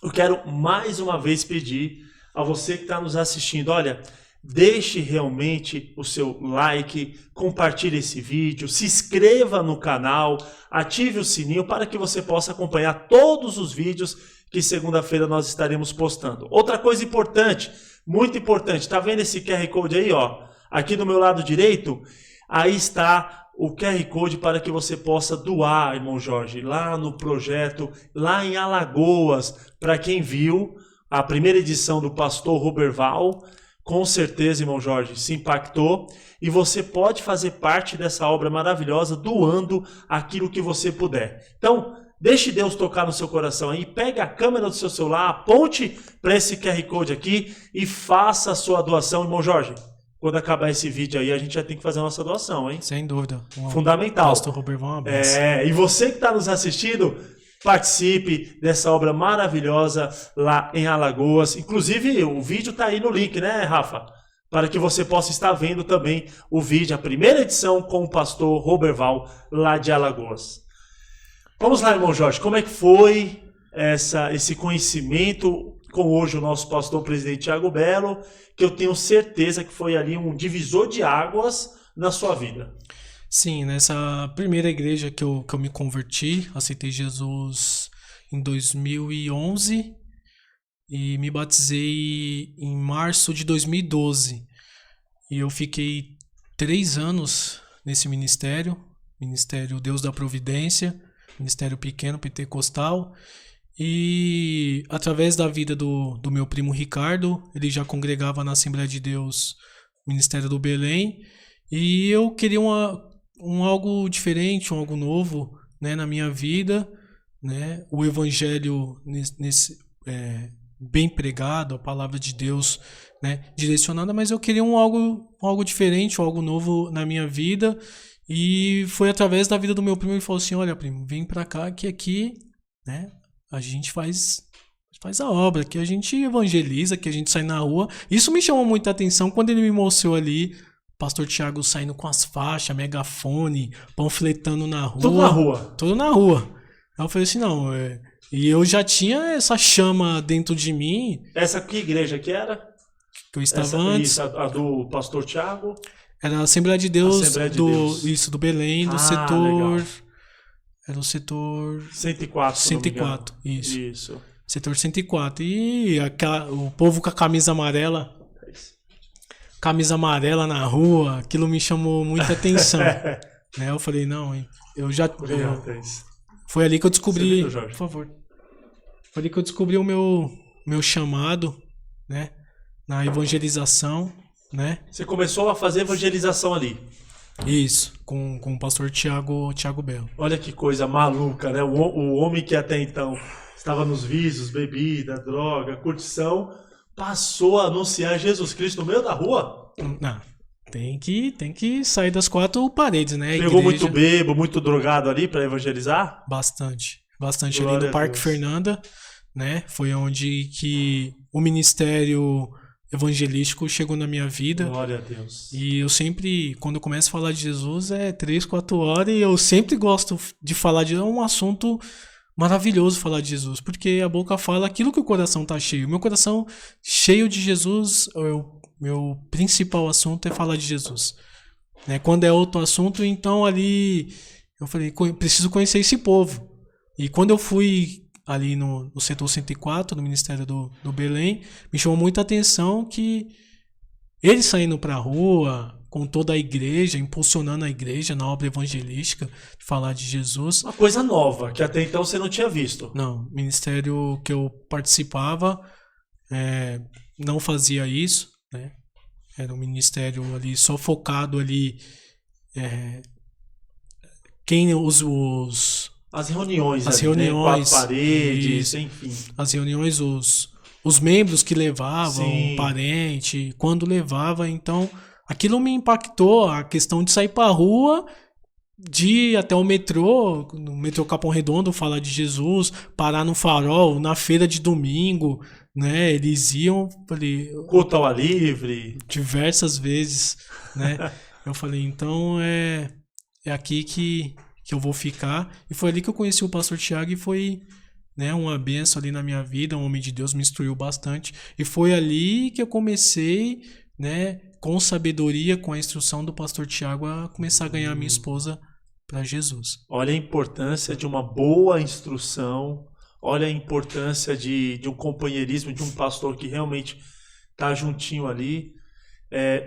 eu quero mais uma vez pedir a você que está nos assistindo, olha, deixe realmente o seu like, compartilhe esse vídeo, se inscreva no canal, ative o sininho para que você possa acompanhar todos os vídeos que segunda-feira nós estaremos postando. Outra coisa importante, muito importante, tá vendo esse QR Code aí, ó? Aqui do meu lado direito, aí está o QR Code para que você possa doar, irmão Jorge, lá no projeto, lá em Alagoas, para quem viu a primeira edição do pastor Roberval, com certeza, irmão Jorge, se impactou e você pode fazer parte dessa obra maravilhosa doando aquilo que você puder. Então, deixe Deus tocar no seu coração aí, pegue a câmera do seu celular, aponte para esse QR Code aqui e faça a sua doação, irmão Jorge. Quando acabar esse vídeo aí, a gente já tem que fazer a nossa doação, hein? Sem dúvida. Fundamental. Pastor Roberval, uma benção. E você que está nos assistindo, participe dessa obra maravilhosa lá em Alagoas. Inclusive, o vídeo está aí no link, né, Rafa? Para que você possa estar vendo também o vídeo, a primeira edição com o pastor Roberval lá de Alagoas. Vamos lá, irmão Jorge, como é que foi esse conhecimento com hoje o nosso pastor presidente Thiago Belo, que eu tenho certeza que foi ali um divisor de águas na sua vida? Sim, nessa primeira igreja que eu me converti, aceitei Jesus em 2011 e me batizei em março de 2012. E eu fiquei 3 anos nesse ministério Deus da Providência, ministério pequeno, pentecostal. E através da vida do meu primo Ricardo, ele já congregava na Assembleia de Deus, Ministério do Belém, e eu queria algo diferente, algo novo, né, na minha vida, né, o evangelho bem pregado, a palavra de Deus, né, direcionada, mas eu queria algo diferente, algo novo na minha vida, e foi através da vida do meu primo. Ele falou assim, olha primo, vem pra cá que aqui, né, a gente faz a obra, que a gente evangeliza, que a gente sai na rua. Isso me chamou muita atenção quando ele me mostrou ali pastor Thiago saindo com as faixas, megafone, panfletando na rua. Tudo na rua. Tudo na rua. Aí eu falei assim, não, e eu já tinha essa chama dentro de mim. Essa que igreja que era? Que eu estava antes. Isso, a do pastor Thiago? Era a Assembleia de Deus, Assembleia de Deus. Isso, do Belém, do setor... Era o setor 104, se não me engano. 104, isso. Isso. Setor 104. E o povo com a camisa amarela na rua, aquilo me chamou muita atenção. Né? Eu falei, não, foi ali que eu descobri, por favor. Foi ali que eu descobri o meu chamado, né? Na evangelização, né? Você começou a fazer evangelização ali. Isso, com o pastor Thiago Belo. Olha que coisa maluca, né? O homem que até então estava nos vícios, bebida, droga, curtição, passou a anunciar Jesus Cristo no meio da rua? Não, tem que sair das quatro paredes, né? Pegou muito bebo, muito drogado ali para evangelizar? Bastante Glória ali no a Parque Deus. Fernanda, né? Foi onde que o ministério evangelístico chegou na minha vida. Glória a Deus. E eu sempre, quando eu começo a falar de Jesus, 3, 4 horas, e eu sempre gosto de falar de um assunto maravilhoso, falar de Jesus, porque a boca fala aquilo que o coração tá cheio. Meu coração cheio de Jesus, meu principal assunto é falar de Jesus. Né? Quando é outro assunto, então ali eu falei, preciso conhecer esse povo. E quando eu fui ali no setor 104, no Ministério do Belém, me chamou muita atenção que eles saindo para a rua, com toda a igreja, impulsionando a igreja na obra evangelística, de falar de Jesus. Uma coisa nova, que até então você não tinha visto. Não, o ministério que eu participava não fazia isso, né? Era um ministério ali só focado ali As reuniões, as ali, reuniões, né? 4 paredes, isso. enfim. As reuniões, os membros que levavam, Sim. um parente, quando levava, então aquilo me impactou, a questão de sair pra rua, de ir até o metrô, no metrô Capão Redondo, falar de Jesus, parar no farol, na feira de domingo, né? Eles iam, falei, Culto ao ar livre. diversas vezes, né? Eu falei, então é aqui que eu vou ficar. E foi ali que eu conheci o pastor Thiago e foi, né, uma bênção ali na minha vida, um homem de Deus, me instruiu bastante. E foi ali que eu comecei, né, com sabedoria, com a instrução do pastor Thiago, a começar a ganhar minha esposa para Jesus. Olha a importância de uma boa instrução, olha a importância de um companheirismo, de um pastor que realmente está juntinho ali.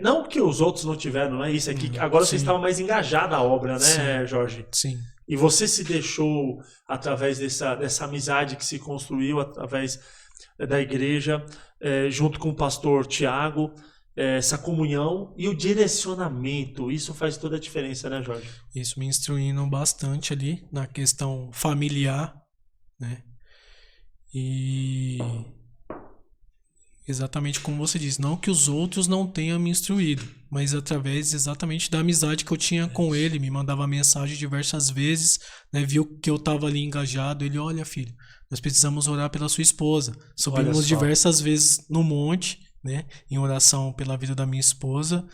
Não que os outros não tiveram, não é isso aqui. Agora você estava mais engajado na obra, né, Sim. Jorge? Sim. E você se deixou, através dessa amizade que se construiu, através da igreja, junto com o pastor Thiago, essa comunhão e o direcionamento. Isso faz toda a diferença, né, Jorge? Isso, me instruindo bastante ali na questão familiar, né? E exatamente como você disse, não que os outros não tenham me instruído, mas através exatamente da amizade que eu tinha com ele, me mandava mensagem diversas vezes, né, viu que eu estava ali engajado, ele, olha filho, nós precisamos orar pela sua esposa. Subimos diversas vezes no monte, né, em oração pela vida da minha esposa,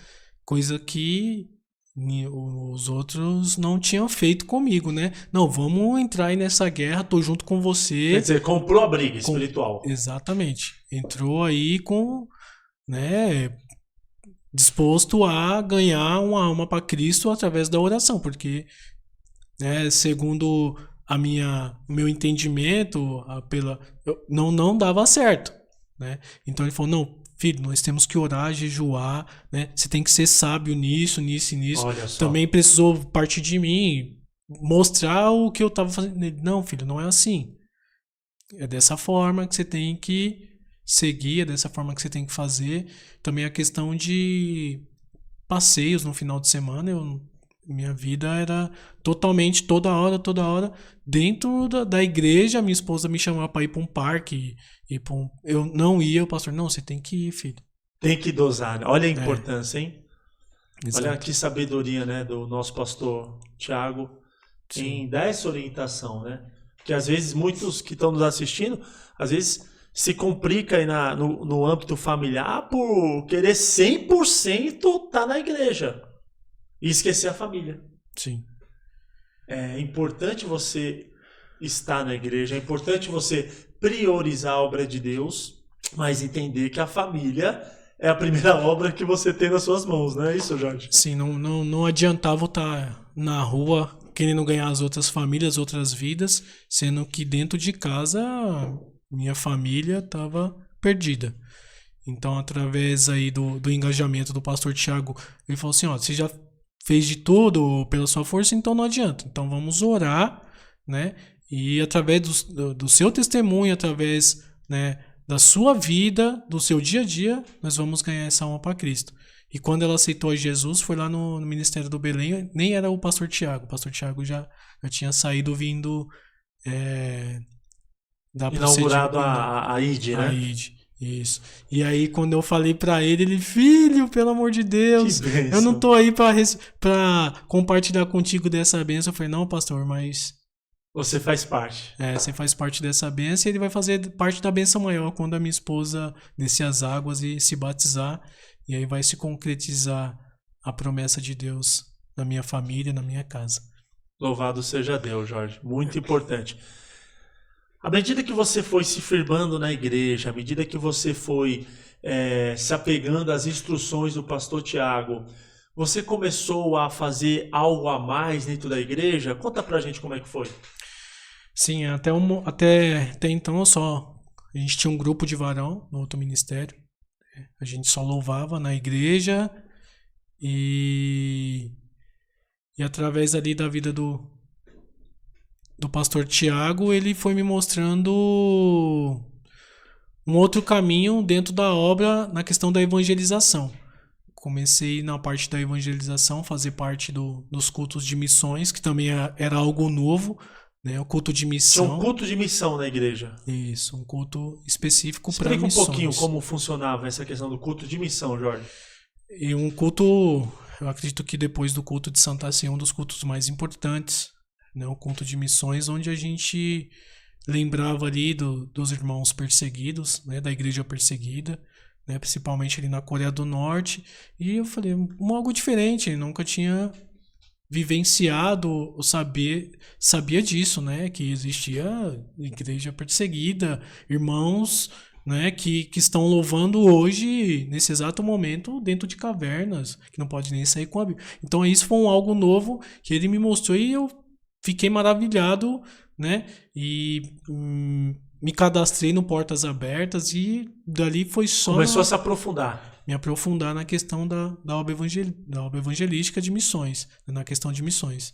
coisa que os outros não tinham feito comigo, né? Não, vamos entrar aí nessa guerra, tô junto com você. Quer dizer, comprou a briga espiritual. Exatamente. Entrou aí com, né, disposto a ganhar uma alma para Cristo através da oração, porque, né, segundo o meu entendimento, não dava certo, né? Então ele falou, não, filho, nós temos que orar, jejuar, né? Você tem que ser sábio nisso. Olha só. Também precisou partir de mim, mostrar o que eu estava fazendo. Não, filho, não é assim. É dessa forma que você tem que seguir, é dessa forma que você tem que fazer. Também a questão de passeios no final de semana, minha vida era totalmente, toda hora, dentro da igreja. Minha esposa me chamava para ir para um parque, eu não ia, o pastor, não, você tem que ir, filho. Tem que dosar, né? Olha a importância, hein? Exato. Olha que sabedoria, né, do nosso pastor Thiago em dar essa orientação, né? Porque às vezes muitos que estão nos assistindo, às vezes se complica aí no âmbito familiar por querer 100% estar na igreja e esquecer a família. Sim. É importante você estar na igreja, é importante você priorizar a obra de Deus, mas entender que a família é a primeira obra que você tem nas suas mãos, não é isso, Jorge? Sim, não adiantava eu estar na rua querendo ganhar as outras famílias, outras vidas, sendo que dentro de casa minha família estava perdida. Então, através aí do engajamento do pastor Tiago, ele falou assim, ó, você já fez de tudo pela sua força, então não adianta. Então vamos orar, né? E através do seu testemunho, através, né, da sua vida, do seu dia a dia, nós vamos ganhar essa alma para Cristo. E quando ela aceitou Jesus, foi lá no Ministério do Belém, nem era o pastor Tiago. O pastor Tiago já tinha saído vindo da inaugurado a ID, né? A ID. Isso. E aí, quando eu falei pra ele, filho, pelo amor de Deus, eu não tô aí pra compartilhar contigo dessa bênção. Eu falei, não, pastor, mas... Você faz parte. Você faz parte dessa bênção e ele vai fazer parte da bênção maior quando a minha esposa descer as águas e se batizar. E aí vai se concretizar a promessa de Deus na minha família, na minha casa. Louvado seja Deus, Jorge. Muito importante. À medida que você foi se firmando na igreja, à medida que você foi se apegando às instruções do pastor Tiago, você começou a fazer algo a mais dentro da igreja? Conta pra gente como é que foi. Sim, até então a gente tinha um grupo de varão no outro ministério. A gente só louvava na igreja e através ali da vida do pastor Tiago, ele foi me mostrando um outro caminho dentro da obra na questão da evangelização. Comecei na parte da evangelização, fazer parte dos cultos de missões, que também era algo novo, né? O culto de missão. Tinha um culto de missão na igreja. Isso, um culto específico para missões. Explica um pouquinho como funcionava essa questão do culto de missão, Jorge. E um culto, eu acredito que depois do culto de Santa Ceia, um dos cultos mais importantes, né? O culto de missões, onde a gente lembrava ali dos irmãos perseguidos, né? Da igreja perseguida, né? Principalmente ali na Coreia do Norte. E eu falei, algo diferente, eu nunca tinha vivenciado, sabia disso, né? Que existia igreja perseguida, irmãos, né? Que estão louvando hoje, nesse exato momento, dentro de cavernas, que não pode nem sair com a Bíblia. Então isso foi algo novo que ele me mostrou e eu fiquei maravilhado, né? E me cadastrei no Portas Abertas e dali foi só... Começou a se aprofundar. Me aprofundar na questão da obra evangelística de missões, na questão de missões.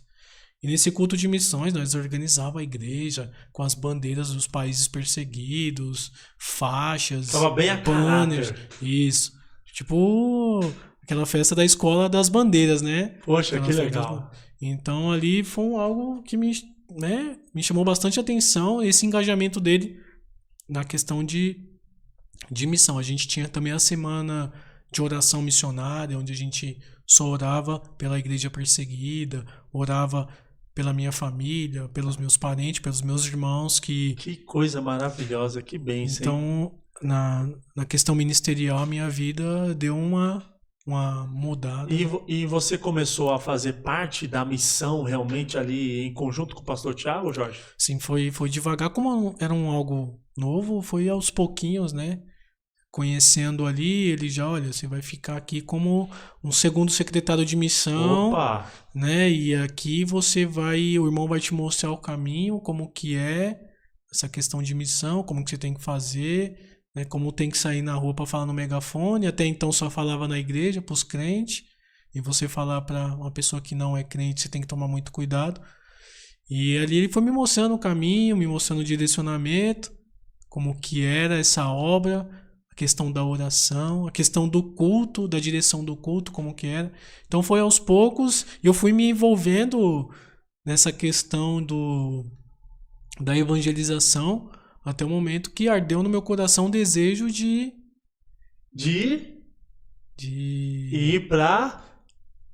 E nesse culto de missões, nós organizávamos a igreja com as bandeiras dos países perseguidos, faixas, tava bem a banners. Isso. Tipo aquela festa da escola das bandeiras, né? Poxa, que legal. Então ali foi algo que me chamou bastante atenção, esse engajamento dele na questão de missão. A gente tinha também a semana de oração missionária, onde a gente só orava pela igreja perseguida, orava pela minha família, pelos meus parentes, pelos meus irmãos que... Que coisa maravilhosa, que bênção. Então, na questão ministerial, a minha vida deu uma mudada. E você começou a fazer parte da missão realmente ali em conjunto com o pastor Tiago, Jorge? Sim, foi devagar. Como era algo novo, foi aos pouquinhos, né? Conhecendo ali, ele já, olha, você vai ficar aqui como um segundo secretário de missão. Opa! Né? E aqui o irmão vai te mostrar o caminho, como que é essa questão de missão, como que você tem que fazer, né? Como tem que sair na rua para falar no megafone. Até então só falava na igreja para os crentes, e você falar para uma pessoa que não é crente, você tem que tomar muito cuidado. E ali ele foi me mostrando o caminho, me mostrando o direcionamento, como que era essa obra, a questão da oração, a questão do culto, da direção do culto, como que era. Então foi aos poucos, e eu fui me envolvendo nessa questão da evangelização, até o momento que ardeu no meu coração o desejo de ir para...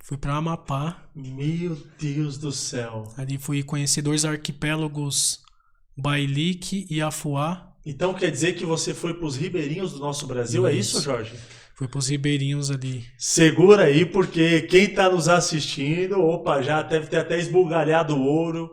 Fui para Amapá. Meu Deus do céu. Ali fui conhecer 2 arquipélagos, Bailique e Afuá. Então quer dizer que você foi para os ribeirinhos do nosso Brasil, é isso, Jorge? Fui para os ribeirinhos ali. Segura aí, porque quem está nos assistindo, já deve ter até esbugalhado o ouro,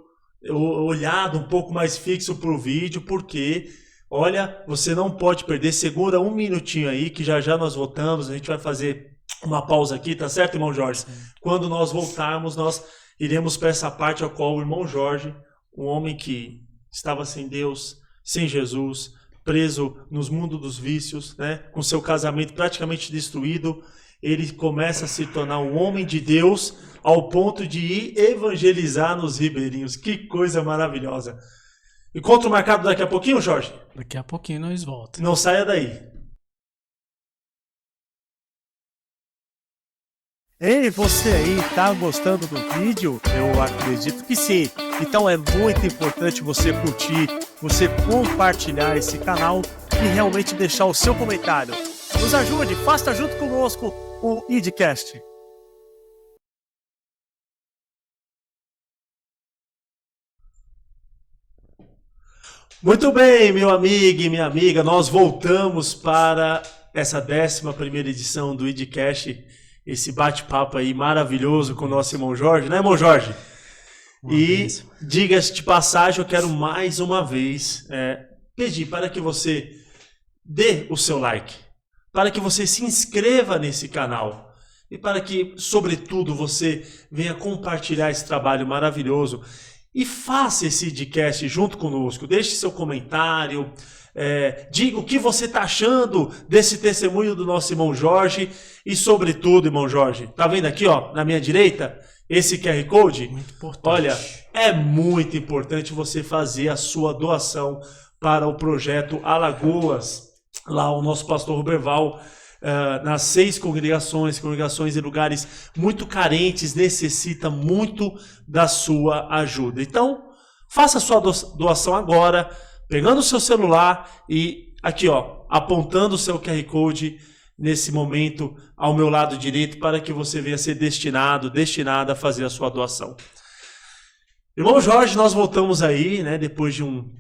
olhado um pouco mais fixo para o vídeo, porque, olha, você não pode perder. Segura um minutinho aí, que já nós voltamos, a gente vai fazer uma pausa aqui, tá certo, irmão Jorge? Sim. Quando nós voltarmos, nós iremos para essa parte ao qual o irmão Jorge, um homem que estava sem Deus, sem Jesus, preso nos mundos dos vícios, né, com seu casamento praticamente destruído, ele começa a se tornar um homem de Deus ao ponto de ir evangelizar nos ribeirinhos. Que coisa maravilhosa. Encontro marcado daqui a pouquinho, Jorge? Daqui a pouquinho nós voltamos. Não saia daí. Ei, você aí, tá gostando do vídeo? Eu acredito que sim. Então é muito importante você curtir, você compartilhar esse canal e realmente deixar o seu comentário. Nos ajude, faça junto conosco o IDCast. Muito bem, meu amigo e minha amiga, nós voltamos para essa 11ª edição do IDCast, esse bate-papo aí maravilhoso com o nosso irmão Jorge, né, irmão Jorge? E diga-se de passagem, eu quero mais uma vez pedir para que você dê o seu like, para que você se inscreva nesse canal e para que, sobretudo, você venha compartilhar esse trabalho maravilhoso. E faça esse idcast junto conosco, deixe seu comentário, diga o que você está achando desse testemunho do nosso irmão Jorge e, sobretudo, irmão Jorge, tá vendo aqui, ó, na minha direita, esse QR Code? Muito importante. Olha, é muito importante você fazer a sua doação para o projeto Alagoas, lá o nosso pastor Roberval, nas 6 congregações em lugares muito carentes, necessita muito da sua ajuda. Então, faça a sua doação agora, pegando o seu celular e aqui, ó, apontando o seu QR Code nesse momento ao meu lado direito para que você venha ser destinada a fazer a sua doação. Irmão Jorge, nós voltamos aí, né, depois de um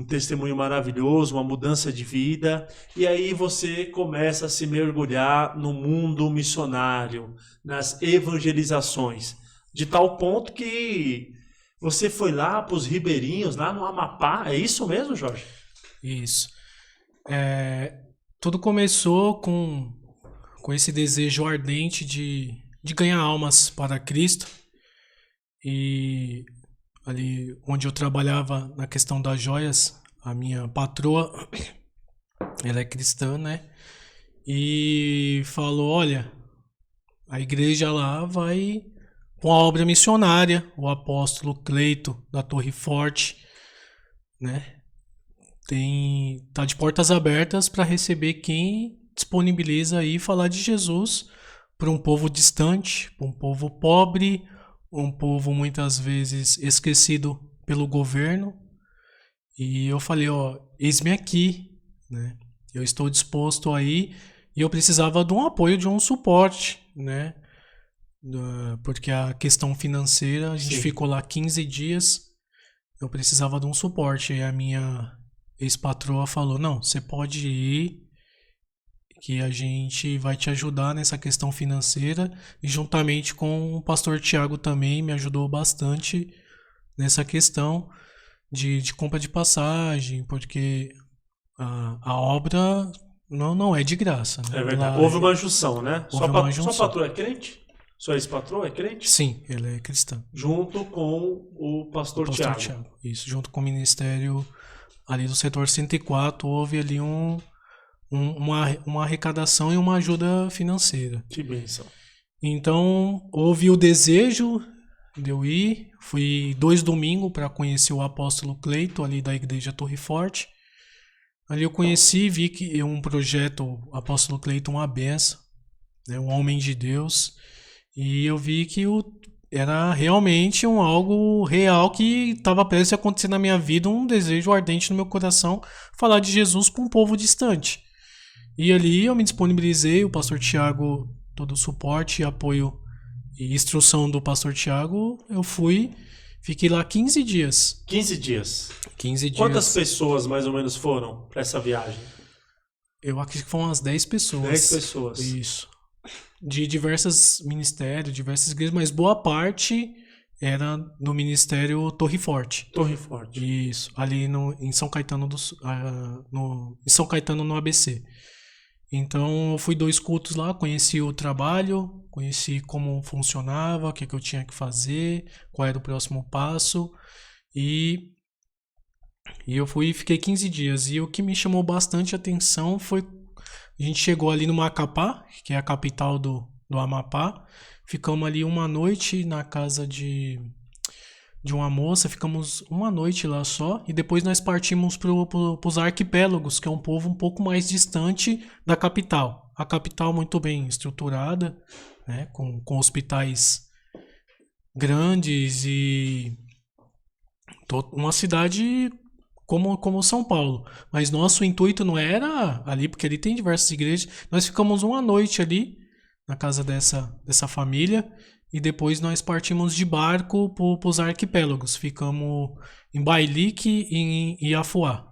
testemunho maravilhoso, uma mudança de vida, e aí você começa a se mergulhar no mundo missionário, nas evangelizações, de tal ponto que você foi lá para os ribeirinhos, lá no Amapá, é isso mesmo, Jorge? Isso. Tudo começou com esse desejo ardente de ganhar almas para Cristo, e ali onde eu trabalhava na questão das joias, a minha patroa, ela é cristã, né? E falou, olha, a igreja lá vai com a obra missionária, o apóstolo Cleito da Torre Forte, né? Tá de portas abertas para receber quem disponibiliza aí falar de Jesus para um povo distante, para um povo pobre, um povo muitas vezes esquecido pelo governo. E eu falei, ó, eis-me aqui, né? Eu estou disposto aí, e eu precisava de um apoio, de um suporte, né? Porque a questão financeira, a gente ficou lá 15 dias, eu precisava de um suporte. E a minha ex-patroa falou, não, você pode ir, que a gente vai te ajudar nessa questão financeira, e juntamente com o pastor Tiago também me ajudou bastante nessa questão de compra de passagem, porque a obra não é de graça, né? É verdade. Houve uma junção, né? Sua patroa é crente? Sua ex-patroa é crente? Sim, ela é cristã. Junto com o pastor Tiago. Isso, junto com o ministério ali do setor 104, houve ali uma arrecadação e uma ajuda financeira. Que bênção. Então, houve o desejo de eu ir. Fui 2 domingos para conhecer o apóstolo Cleito, ali da igreja Torre Forte. Ali eu conheci, vi que um projeto, o apóstolo Cleito, uma benção, né, um homem de Deus. E eu vi que era realmente algo real que estava prestes a acontecer na minha vida, um desejo ardente no meu coração, falar de Jesus para um povo distante. E ali eu me disponibilizei, o pastor Tiago, todo o suporte, apoio e instrução do pastor Tiago, eu fui, fiquei lá 15 dias. 15 dias? 15 dias. Quantas pessoas mais ou menos foram para essa viagem? Eu acredito que foram umas 10 pessoas. 10 pessoas. Isso. De diversos ministérios, diversas igrejas, mas boa parte era no ministério Torre Forte. Torre Forte. Isso, ali em São Caetano em São Caetano, no ABC. Então eu fui 2 cultos lá, conheci o trabalho, conheci como funcionava, o que eu tinha que fazer, qual era o próximo passo e, e eu fui e fiquei 15 dias. E o que me chamou bastante atenção foi, a gente chegou ali no Macapá, que é a capital do Amapá, ficamos ali uma noite na casa de uma moça, ficamos uma noite lá só, e depois nós partimos para os arquipélagos, que é um povo um pouco mais distante da capital. A capital muito bem estruturada, né, com hospitais grandes e uma cidade como São Paulo. Mas nosso intuito não era ali, porque ali tem diversas igrejas. Nós ficamos uma noite ali, na casa dessa família, e depois nós partimos de barco para os arquipélagos. Ficamos em Bailique e em Iafuá.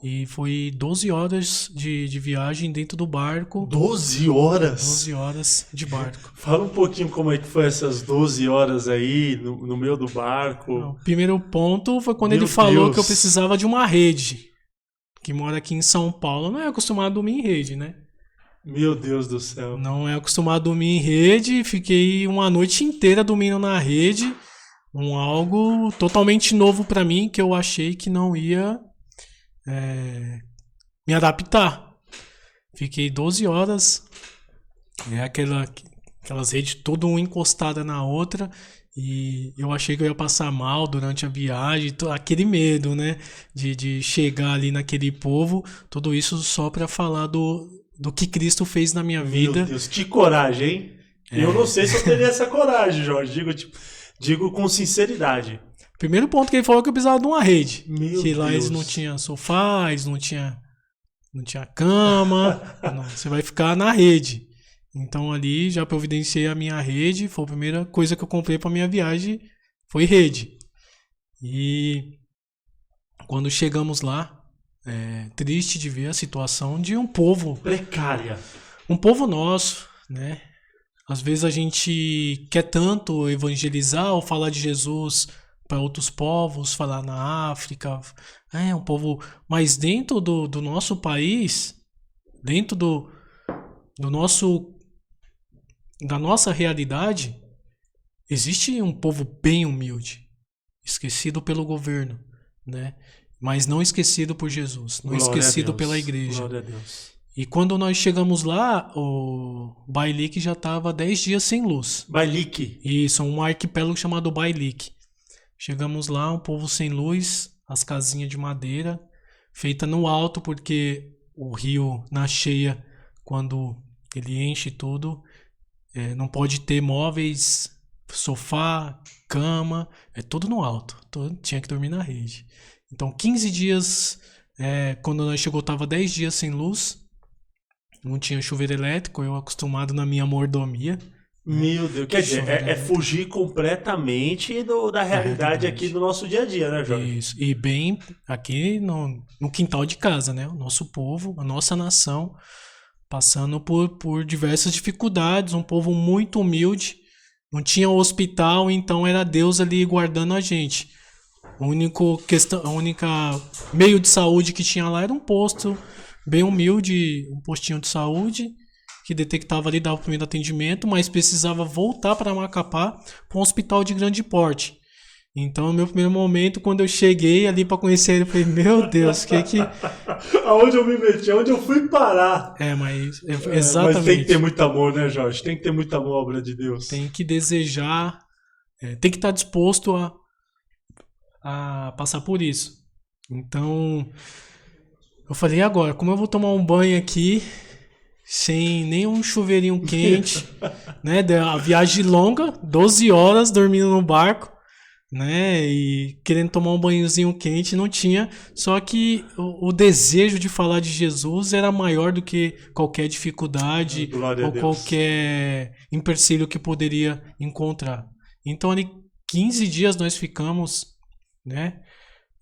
E foi 12 horas de viagem dentro do barco. 12 horas? 12 horas de barco. Fala um pouquinho como é que foi essas 12 horas aí, no meio do barco. O primeiro ponto foi quando Meu ele falou Deus. que eu precisava de uma rede. Que mora aqui em São Paulo, não é acostumado a dormir em rede, né? Meu Deus do céu. Não é acostumado a dormir em rede, fiquei uma noite inteira dormindo na rede, algo totalmente novo para mim, que eu achei que não ia me adaptar. Fiquei 12 horas, aquelas redes toda uma encostada na outra, e eu achei que eu ia passar mal durante a viagem, aquele medo, né, de chegar ali naquele povo, tudo isso só para falar do que Cristo fez na minha vida. Meu Deus, que coragem, hein? Eu não sei se eu teria essa coragem, Jorge. Digo com sinceridade. Primeiro ponto que ele falou que eu precisava de uma rede. Meu que lá Deus. eles não tinham sofá, eles não tinha cama. Não, você vai ficar na rede. Então ali já providenciei a minha rede. Foi a primeira coisa que eu comprei para minha viagem. Foi rede. E quando chegamos lá, triste de ver a situação de um povo Precária. um povo nosso, né? Às vezes a gente quer tanto evangelizar ou falar de Jesus para outros povos, falar na África, um povo, mas dentro do nosso país, dentro da nossa realidade, existe um povo bem humilde, esquecido pelo governo, né? Mas não esquecido por Jesus, não Glória esquecido a Deus. pela igreja. Glória a Deus. E quando nós chegamos lá, o Bailique já estava 10 dias sem luz. Bailique. Isso, um arquipélago chamado Bailique. Chegamos lá, um povo sem luz, as casinhas de madeira, feita no alto, porque o rio na cheia, quando ele enche tudo, não pode ter móveis, sofá, cama, é tudo no alto. Tinha que dormir na rede. Então, 15 dias, quando nós chegou, estava 10 dias sem luz. Não tinha chuveiro elétrico, eu acostumado na minha mordomia. Meu Deus, quer dizer, é fugir completamente da realidade aqui do nosso dia a dia, né, Jorge? Isso, e bem aqui no quintal de casa, né? O nosso povo, a nossa nação, passando por diversas dificuldades, um povo muito humilde, não tinha hospital, então era Deus ali guardando a gente. A única meio de saúde que tinha lá era um posto bem humilde, um postinho de saúde, que detectava ali, dava o primeiro atendimento, mas precisava voltar para Macapá para um hospital de grande porte. Então, no meu primeiro momento, quando eu cheguei ali para conhecer ele, eu falei, meu Deus, que... Aonde eu me meti? Aonde eu fui parar? Exatamente. Mas tem que ter muito amor, né, Jorge? Tem que ter muito amor à obra de Deus. Tem que desejar, tem que estar disposto a passar por isso. Então, eu falei, e agora, como eu vou tomar um banho aqui, sem nenhum chuveirinho quente, né? A viagem longa, 12 horas dormindo no barco, né? E querendo tomar um banhozinho quente, não tinha. Só que o desejo de falar de Jesus era maior do que qualquer dificuldade ou qualquer empecilho que poderia encontrar. Então, ali 15 dias nós ficamos, né?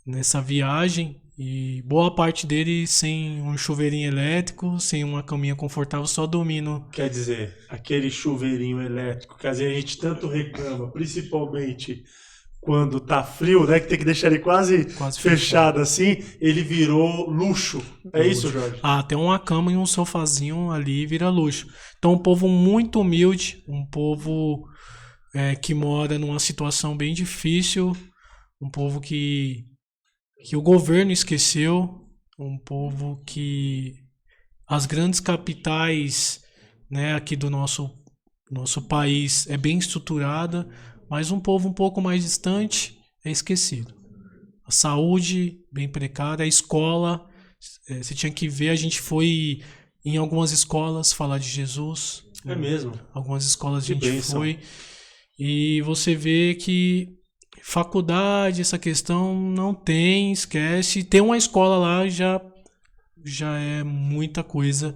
Nessa viagem. E boa parte dele sem um chuveirinho elétrico, sem uma caminha confortável, só dormindo. Quer dizer, aquele chuveirinho elétrico que às vezes a gente tanto reclama, principalmente quando tá frio, né? Que tem que deixar ele quase Quase fechado assim, ele virou luxo. É isso, Jorge? Ah, tem uma cama e um sofazinho ali vira luxo. Então, um povo muito humilde, um povo que mora numa situação bem difícil, um povo que o governo esqueceu, um povo que as grandes capitais, né, aqui do nosso país é bem estruturada, mas um povo um pouco mais distante é esquecido. A saúde bem precária, a escola, você tinha que ver, a gente foi em algumas escolas falar de Jesus. É mesmo? Algumas escolas a Que gente bênção. foi e você vê que faculdade, essa questão não tem, esquece. Ter uma escola lá já é muita coisa.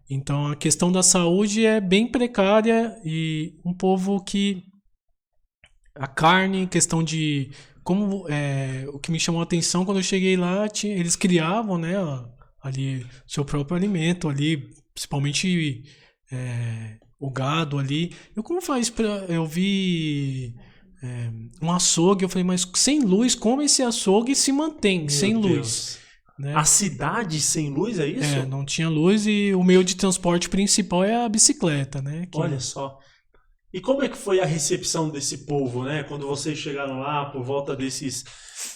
Então a questão da saúde é bem precária e um povo que a carne, questão de como o que me chamou a atenção quando eu cheguei lá, eles criavam, né, ali seu próprio alimento ali, principalmente o gado ali. Como faz para eu vi um açougue, eu falei, mas sem luz, como esse açougue se mantém sem luz? Né? A cidade sem luz, é isso? Não tinha luz e o meio de transporte principal é a bicicleta, né? Olha só. E como é que foi a recepção desse povo, né? Quando vocês chegaram lá por volta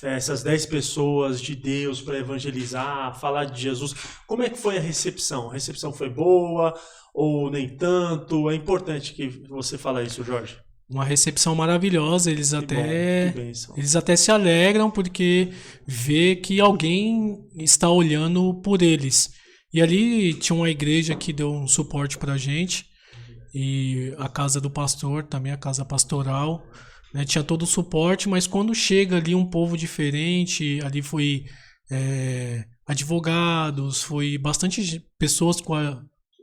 essas 10 pessoas de Deus para evangelizar, falar de Jesus, como é que foi a recepção? A recepção foi boa ou nem tanto? É importante que você fale isso, Jorge. Uma recepção maravilhosa, eles bom, até se alegram porque vê que alguém está olhando por eles. E ali tinha uma igreja que deu um suporte pra gente, e a casa do pastor, também a casa pastoral, né, tinha todo o suporte, mas quando chega ali um povo diferente, ali foi advogados, foi bastante pessoas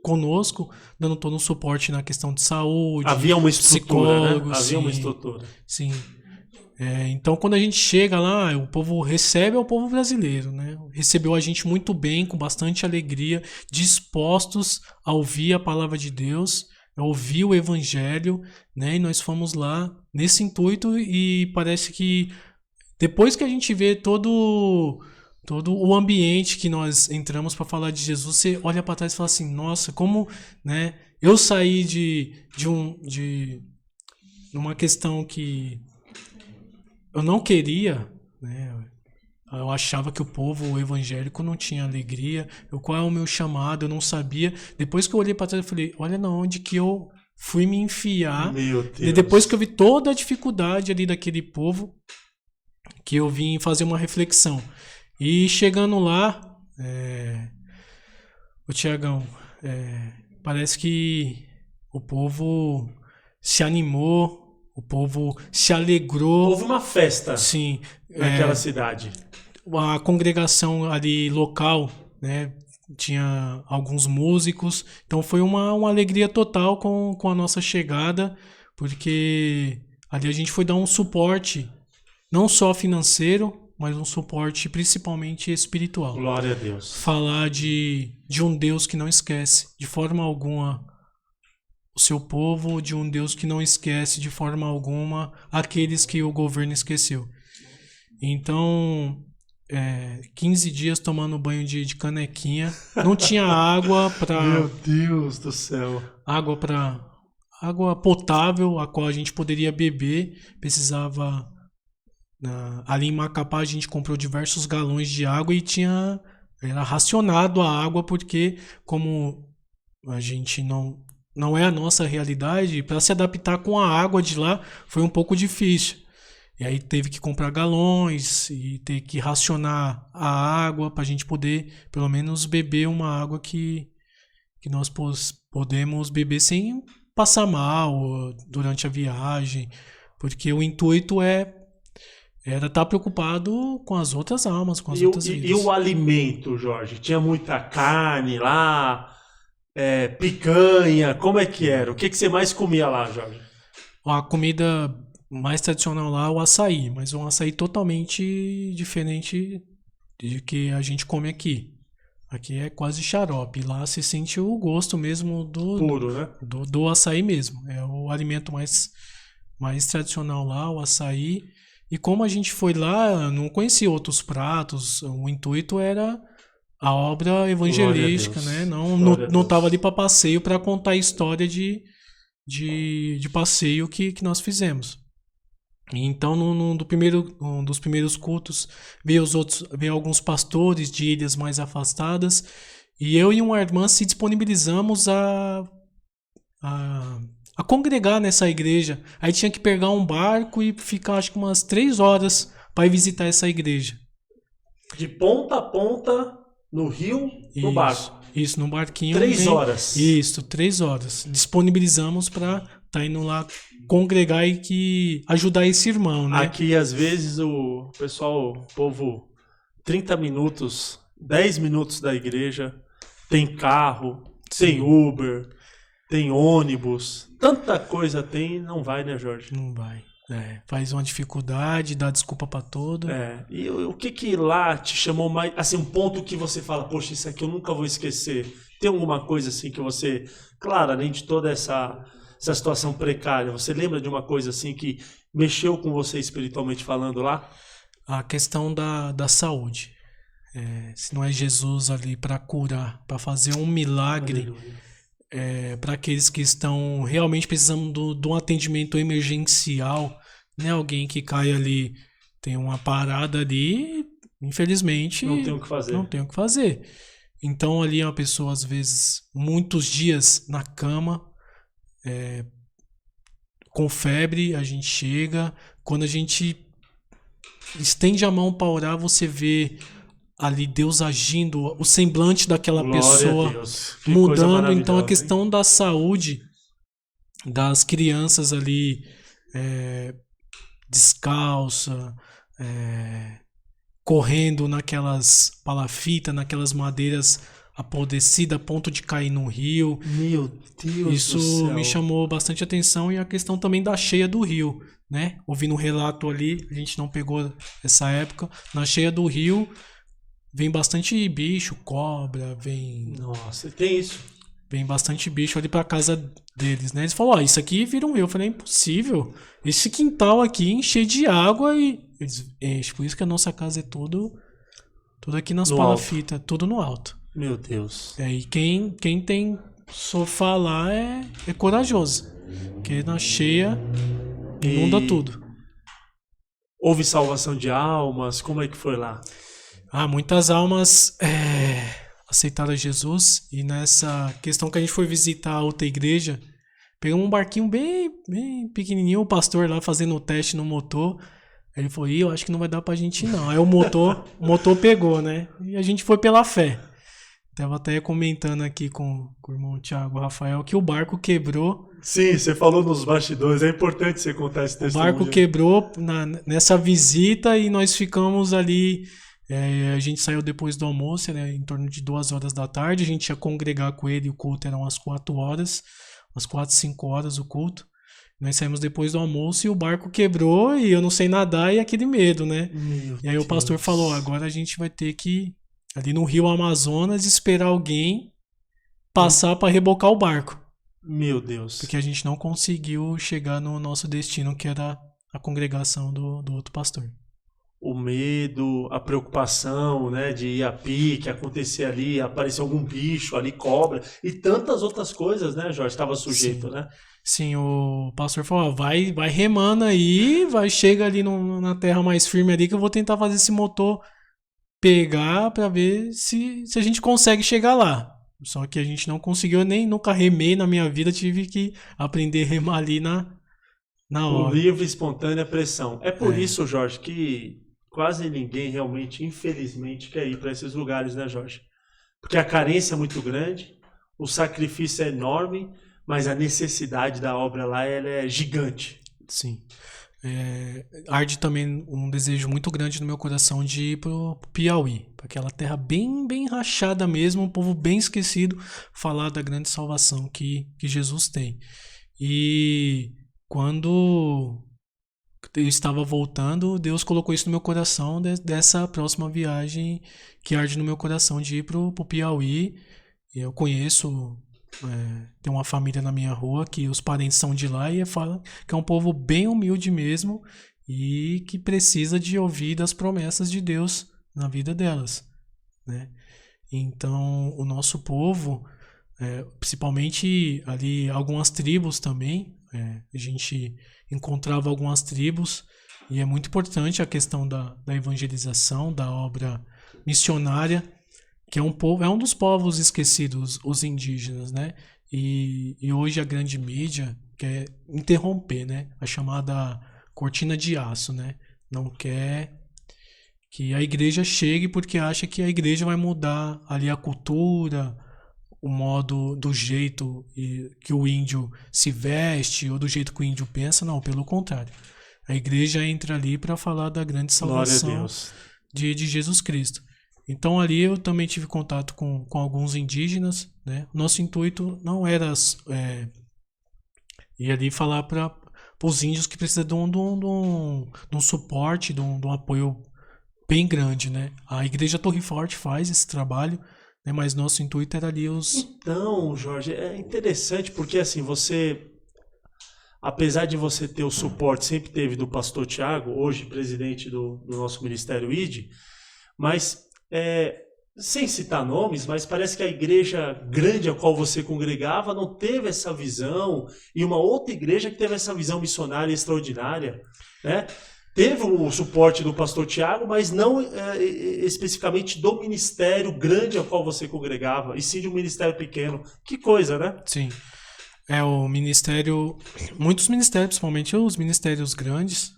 conosco, dando todo um suporte na questão de saúde. Havia uma estrutura, né? Havia uma estrutura. Sim. Então, quando a gente chega lá, o povo recebe o povo brasileiro, né? Recebeu a gente muito bem, com bastante alegria, dispostos a ouvir a palavra de Deus, a ouvir o evangelho, né? E nós fomos lá nesse intuito e parece que depois que a gente vê todo o ambiente que nós entramos para falar de Jesus, você olha para trás e fala assim, nossa, como, né, eu saí de uma questão que eu não queria, né, eu achava que o povo evangélico não tinha alegria, qual é o meu chamado, eu não sabia. Depois que eu olhei para trás, eu falei, olha na onde que eu fui me enfiar. Meu Deus. E depois que eu vi toda a dificuldade ali daquele povo, que eu vim fazer uma reflexão. E chegando lá, o Tiagão, parece que o povo se animou, o povo se alegrou. Houve uma festa, sim, naquela cidade. A congregação ali local, né, tinha alguns músicos, então foi uma alegria total com a nossa chegada, porque ali a gente foi dar um suporte, não só financeiro, mas um suporte principalmente espiritual. Glória a Deus. Falar de um Deus que não esquece de forma alguma o seu povo, de um Deus que não esquece de forma alguma aqueles que o governo esqueceu. Então, 15 dias tomando banho de canequinha, não tinha água para... Meu Deus do céu. Água potável, a qual a gente poderia beber, precisava... ali em Macapá a gente comprou diversos galões de água e era racionado a água, porque como a gente não é a nossa realidade, para se adaptar com a água de lá foi um pouco difícil. E aí teve que comprar galões e ter que racionar a água para a gente poder pelo menos beber uma água que nós podemos beber sem passar mal durante a viagem, porque o intuito era estar preocupado com as outras almas, com as outras vidas. E o alimento, Jorge? Tinha muita carne lá, picanha, como é que era? O que você mais comia lá, Jorge? A comida mais tradicional lá é o açaí, mas um açaí totalmente diferente do que a gente come aqui. Aqui é quase xarope, lá se sente o gosto mesmo puro, né? do açaí mesmo. É o alimento mais tradicional lá, o açaí. E como a gente foi lá, não conhecia outros pratos, o intuito era a obra evangelística, Glória a né? Deus. Não Glória a não Deus. tava ali para passeio para contar a história de passeio que nós fizemos. E então, um dos primeiros cultos, veio alguns pastores de ilhas mais afastadas, e eu e uma irmã se disponibilizamos a congregar nessa igreja. Aí tinha que pegar um barco e ficar, acho que umas 3 horas para ir visitar essa igreja. De ponta a ponta, no rio, no Isso, barco. isso, no barquinho. 3 horas. Isso, 3 horas. Disponibilizamos para estar indo lá congregar e ajudar esse irmão, né? Aqui, às vezes, o pessoal, o povo, 30 minutos, 10 minutos da igreja, tem carro, tem Uber, tem ônibus, tanta coisa tem, não vai, né, Jorge? Não vai. Faz uma dificuldade, dá desculpa para todo. E o que lá te chamou mais, assim, um ponto que você fala, poxa, isso aqui eu nunca vou esquecer. Tem alguma coisa assim que você, claro, além de toda essa situação precária, você lembra de uma coisa assim que mexeu com você espiritualmente falando lá? A questão da saúde. Se não é Jesus ali para curar, para fazer um milagre para aqueles que estão realmente precisando de um atendimento emergencial, né? Alguém que cai ali, tem uma parada ali, infelizmente Não tem o que fazer. Não tem o que fazer. Então ali é uma pessoa, às vezes, muitos dias na cama, com febre, a gente chega, quando a gente estende a mão para orar, você vê ali Deus agindo, o semblante daquela Glória pessoa a Deus. Que coisa mudando. maravilhosa, Então a hein? questão da saúde das crianças ali descalça, correndo naquelas palafitas, naquelas madeiras apodrecidas a ponto de cair no rio. Meu Deus Isso do céu. me chamou bastante atenção, e a questão também da cheia do rio, né? Ouvindo um relato ali, a gente não pegou essa época, na cheia do rio vem bastante bicho, cobra, Nossa, tem isso. vem bastante bicho ali pra casa deles, né? Eles falaram, isso aqui vira um rio. Eu falei, é impossível. Esse quintal aqui encher de água e eles enchem. Por isso que a nossa casa é tudo aqui nas No palafitas, tudo no alto. Meu Deus. E quem tem sofá lá é corajoso. Porque na cheia inunda tudo. Houve salvação de almas? Como é que foi lá? Muitas almas aceitaram Jesus, e nessa questão que a gente foi visitar a outra igreja, pegamos um barquinho bem, bem pequenininho, o pastor lá fazendo o teste no motor, ele falou, eu acho que não vai dar pra gente ir não. Aí o motor pegou, né? E a gente foi pela fé. Tava até comentando aqui com o irmão Thiago Rafael que o barco quebrou. Sim, você falou nos bastidores, é importante você contar esse O testemunho. barco quebrou nessa visita, e nós ficamos ali. A gente saiu depois do almoço, né, em torno de 2 horas da tarde. A gente ia congregar com ele, o culto era umas 4 horas, umas 4, 5 horas o culto. Nós saímos depois do almoço e o barco quebrou, e eu não sei nadar, e aquele medo, né? E aí o pastor falou, agora a gente vai ter que, ali no rio Amazonas, esperar alguém passar para rebocar o barco. Meu Deus. Porque a gente não conseguiu chegar no nosso destino, que era a congregação do outro pastor. O medo, a preocupação, né, de ir a pique, acontecer ali, aparecer algum bicho ali, cobra, e tantas outras coisas, né, Jorge? Estava sujeito, Sim. né? Sim, o pastor falou, vai remando aí, chega ali na terra mais firme ali, que eu vou tentar fazer esse motor pegar para ver se a gente consegue chegar lá. Só que a gente não conseguiu, nem nunca remei na minha vida, tive que aprender a remar ali na hora. O livre, espontânea pressão. É por isso, Jorge, que quase ninguém realmente, infelizmente, quer ir para esses lugares, né, Jorge? Porque a carência é muito grande, o sacrifício é enorme, mas a necessidade da obra lá ela é gigante. Sim. Arde também um desejo muito grande no meu coração de ir pro Piauí, para aquela terra bem, bem rachada mesmo, um povo bem esquecido, falar da grande salvação que Jesus tem. E quando eu estava voltando, Deus colocou isso no meu coração, dessa próxima viagem que arde no meu coração, de ir pro Piauí. Eu conheço, tem uma família na minha rua que os parentes são de lá, e fala que é um povo bem humilde mesmo, e que precisa de ouvir das promessas de Deus na vida delas, né? Então, o nosso povo, principalmente ali algumas tribos também, a gente encontrava algumas tribos, e é muito importante a questão da evangelização, da obra missionária, que é um dos povos esquecidos, os indígenas, né? E hoje a grande mídia quer interromper, né? A chamada cortina de aço, né? Não quer que a igreja chegue porque acha que a igreja vai mudar ali a cultura, o modo, do jeito que o índio se veste ou do jeito que o índio pensa. Não, pelo contrário. A igreja entra ali para falar da grande salvação de Jesus Cristo. Então ali eu também tive contato com alguns indígenas, né? Nosso intuito não era ir ali falar para os índios que precisam de um suporte, de um apoio bem grande, né? A Igreja Torre Forte faz esse trabalho, né? Mas nosso intuito era ali os... Então, Jorge, é interessante porque assim, você, apesar de você ter o suporte, sempre teve do pastor Tiago, hoje presidente do nosso Ministério ID, mas, sem citar nomes, mas parece que a igreja grande a qual você congregava não teve essa visão, e uma outra igreja que teve essa visão missionária extraordinária, né? Teve o suporte do pastor Tiago, mas não especificamente do ministério grande ao qual você congregava, e sim de um ministério pequeno. Que coisa, né? Sim. O ministério... Muitos ministérios, principalmente os ministérios grandes,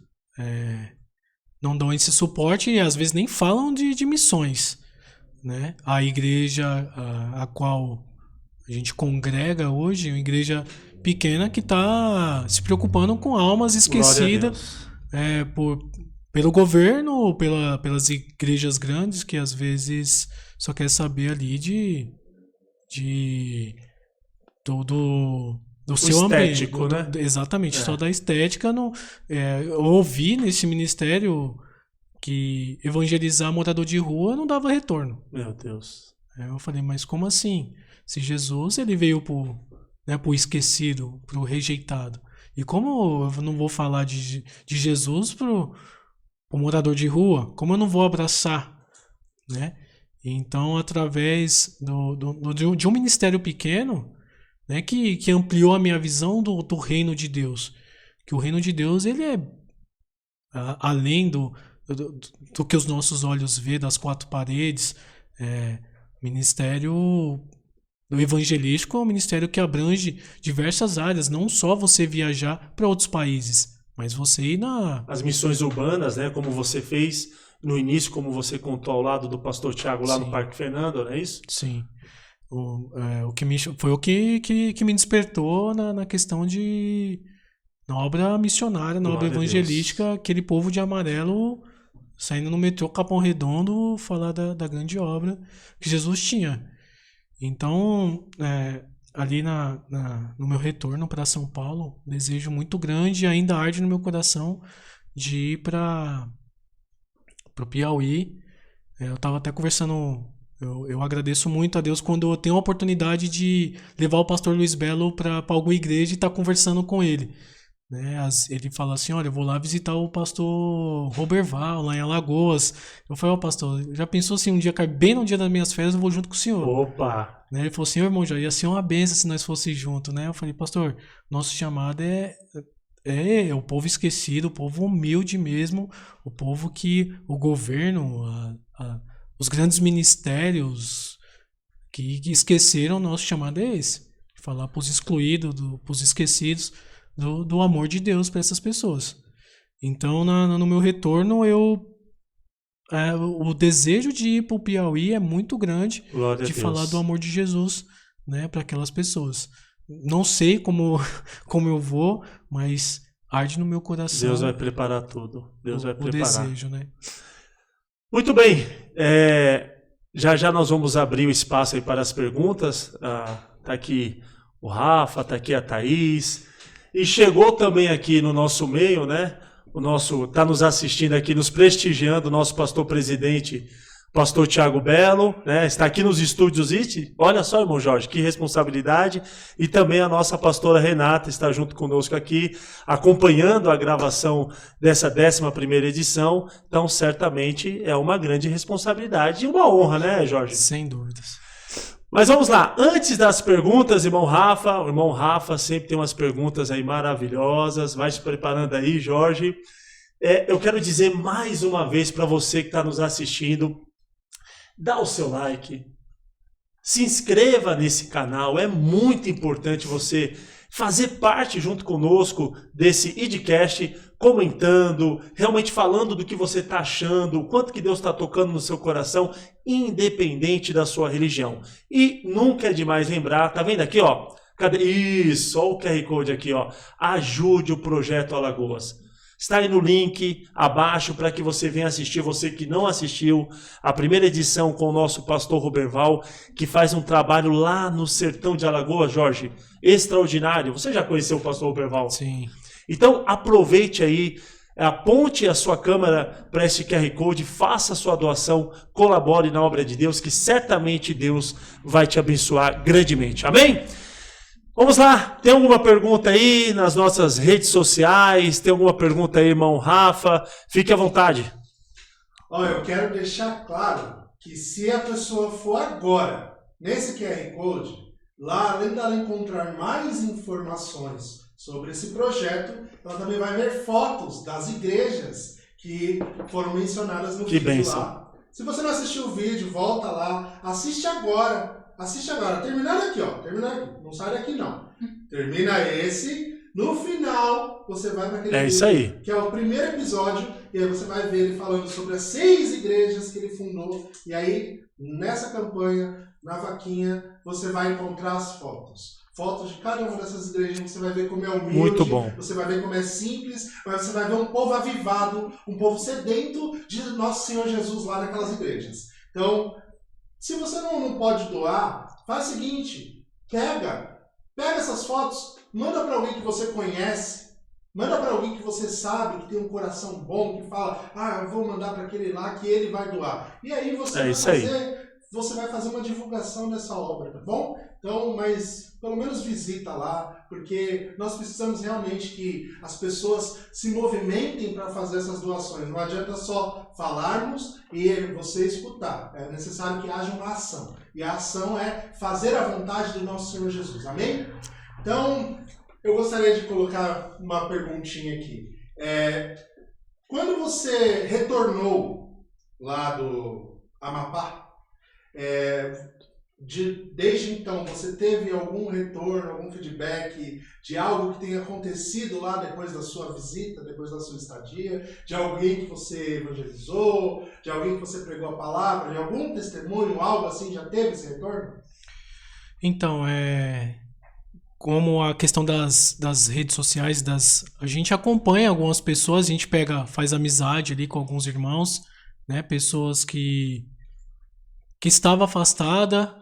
não dão esse suporte e às vezes nem falam de missões, né? A igreja a qual a gente congrega hoje é uma igreja pequena que está se preocupando com almas esquecidas pelo governo, pelas igrejas grandes, que às vezes só quer saber ali do seu ambiente, né? Exatamente, só da estética. Eu ouvi nesse ministério que evangelizar morador de rua não dava retorno. Meu Deus. Eu falei, mas como assim? Se Jesus ele veio pro esquecido, pro rejeitado, e como eu não vou falar de Jesus pro morador de rua? Como eu não vou abraçar, né? Então, através de um ministério pequeno, né, que ampliou a minha visão do reino de Deus, que o reino de Deus ele é além do que os nossos olhos vê, das quatro paredes. Ministério do evangelístico é um ministério que abrange diversas áreas, não só você viajar para outros países, mas você ir as missões urbanas, né, como você fez no início, como você contou ao lado do pastor Tiago lá no Parque Fernando, não é isso? Sim. Foi o que me despertou na questão na obra missionária, na obra evangelística, aquele povo de amarelo saindo no metrô Capão Redondo falar da grande obra que Jesus tinha. Então, ali no meu retorno para São Paulo, desejo muito grande, ainda arde no meu coração, de ir para o Piauí. Eu estava até conversando, eu agradeço muito a Deus quando eu tenho a oportunidade de levar o pastor Luiz Belo para alguma igreja e estar conversando com ele. Né? Ele fala assim, olha, eu vou lá visitar o pastor Roberval, lá em Alagoas. Eu falei, pastor, já pensou assim, um dia, bem no dia das minhas férias, eu vou junto com o senhor? Opa! Né? Ele falou assim, irmão, já ia ser uma benção se nós fossemos juntos, né? Eu falei, pastor, nosso chamado é o povo esquecido, o povo humilde mesmo, o povo que o governo, os grandes ministérios que esqueceram, nosso chamado é esse. Falar para os excluídos, para os esquecidos, do amor de Deus para essas pessoas. Então, no meu retorno, o desejo de ir para o Piauí é muito grande, de falar do amor de Jesus, né, para aquelas pessoas. Não sei como eu vou, mas arde no meu coração. Deus vai preparar tudo. Deus vai preparar. O desejo, né? Muito bem. Já nós vamos abrir o espaço aí para as perguntas. Tá aqui o Rafa, tá aqui a Thaís. E chegou também aqui no nosso meio, né? Tá nos assistindo aqui, nos prestigiando, o nosso pastor presidente, pastor Thiago Belo, né? Está aqui nos estúdios IT. Olha só, irmão Jorge, que responsabilidade. E também a nossa pastora Renata está junto conosco aqui, acompanhando a gravação dessa 11ª edição. Então, certamente, é uma grande responsabilidade e uma honra, né, Jorge? Sem dúvidas. Mas vamos lá, antes das perguntas, irmão Rafa, o irmão Rafa sempre tem umas perguntas aí maravilhosas, vai se preparando aí, Jorge. Eu quero dizer mais uma vez para você que está nos assistindo, dá o seu like, se inscreva nesse canal, é muito importante você fazer parte junto conosco desse idcast, comentando, realmente falando do que você está achando, o quanto que Deus está tocando no seu coração, independente da sua religião. E nunca é demais lembrar, tá vendo aqui, ó? Cadê? Isso, ó o QR Code aqui, ó. Ajude o Projeto Alagoas. Está aí no link abaixo para que você venha assistir, você que não assistiu a primeira edição com o nosso pastor Roberval, que faz um trabalho lá no sertão de Alagoas, Jorge, extraordinário. Você já conheceu o pastor Roberval? Sim. Então aproveite aí, aponte a sua câmera para esse QR Code, faça a sua doação, colabore na obra de Deus, que certamente Deus vai te abençoar grandemente. Amém? Vamos lá, tem alguma pergunta aí nas nossas redes sociais? Tem alguma pergunta aí, irmão Rafa? Fique à vontade. Olha, eu quero deixar claro que se a pessoa for agora nesse QR Code, lá, além dela encontrar mais informações sobre esse projeto, ela também vai ver fotos das igrejas que foram mencionadas no vídeo bênção. lá. Se você não assistiu o vídeo, volta lá, assiste agora. Assiste agora. Terminando aqui, ó. Terminando aqui. Não sai daqui, não. Termina esse. No final, você vai naquele vídeo, isso aí, que é o primeiro episódio, e aí você vai ver ele falando sobre as 6 igrejas que ele fundou. E aí, nessa campanha, na vaquinha, você vai encontrar as fotos. Fotos de cada uma dessas igrejas, você vai ver como é humilde, muito bom. Você vai ver como é simples, mas você vai ver um povo avivado, um povo sedento de Nosso Senhor Jesus lá naquelas igrejas. Então, se você não pode doar, faz o seguinte, pega essas fotos, manda para alguém que você conhece, manda para alguém que você sabe, que tem um coração bom, que fala, eu vou mandar para aquele lá que ele vai doar. E aí você vai fazer uma divulgação dessa obra, tá bom? Então, mas pelo menos visita lá, porque nós precisamos realmente que as pessoas se movimentem para fazer essas doações. Não adianta só falarmos e você escutar. É necessário que haja uma ação. E a ação é fazer a vontade do nosso Senhor Jesus. Amém? Então, eu gostaria de colocar uma perguntinha aqui. Quando você retornou lá do Amapá, desde então, você teve algum retorno, algum feedback de algo que tenha acontecido lá depois da sua visita, depois da sua estadia? De alguém que você evangelizou? De alguém que você pregou a palavra? De algum testemunho, algo assim, já teve esse retorno? Então, como a questão das redes sociais, a gente acompanha algumas pessoas, a gente faz amizade ali com alguns irmãos, né? Pessoas que estava afastada,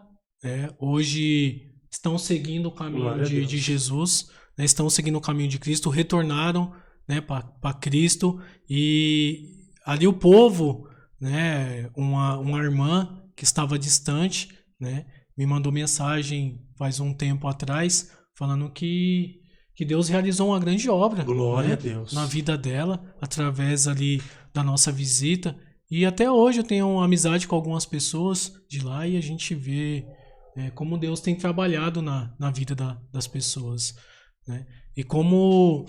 hoje estão seguindo o caminho de Jesus, né, estão seguindo o caminho de Cristo, retornaram, né, para Cristo, e ali o povo, né, uma irmã que estava distante, né, me mandou mensagem faz um tempo atrás, falando que Deus realizou uma grande obra, glória, né, a Deus, na vida dela, através ali da nossa visita. E até hoje eu tenho uma amizade com algumas pessoas de lá e a gente vê como Deus tem trabalhado na vida das pessoas, né? E como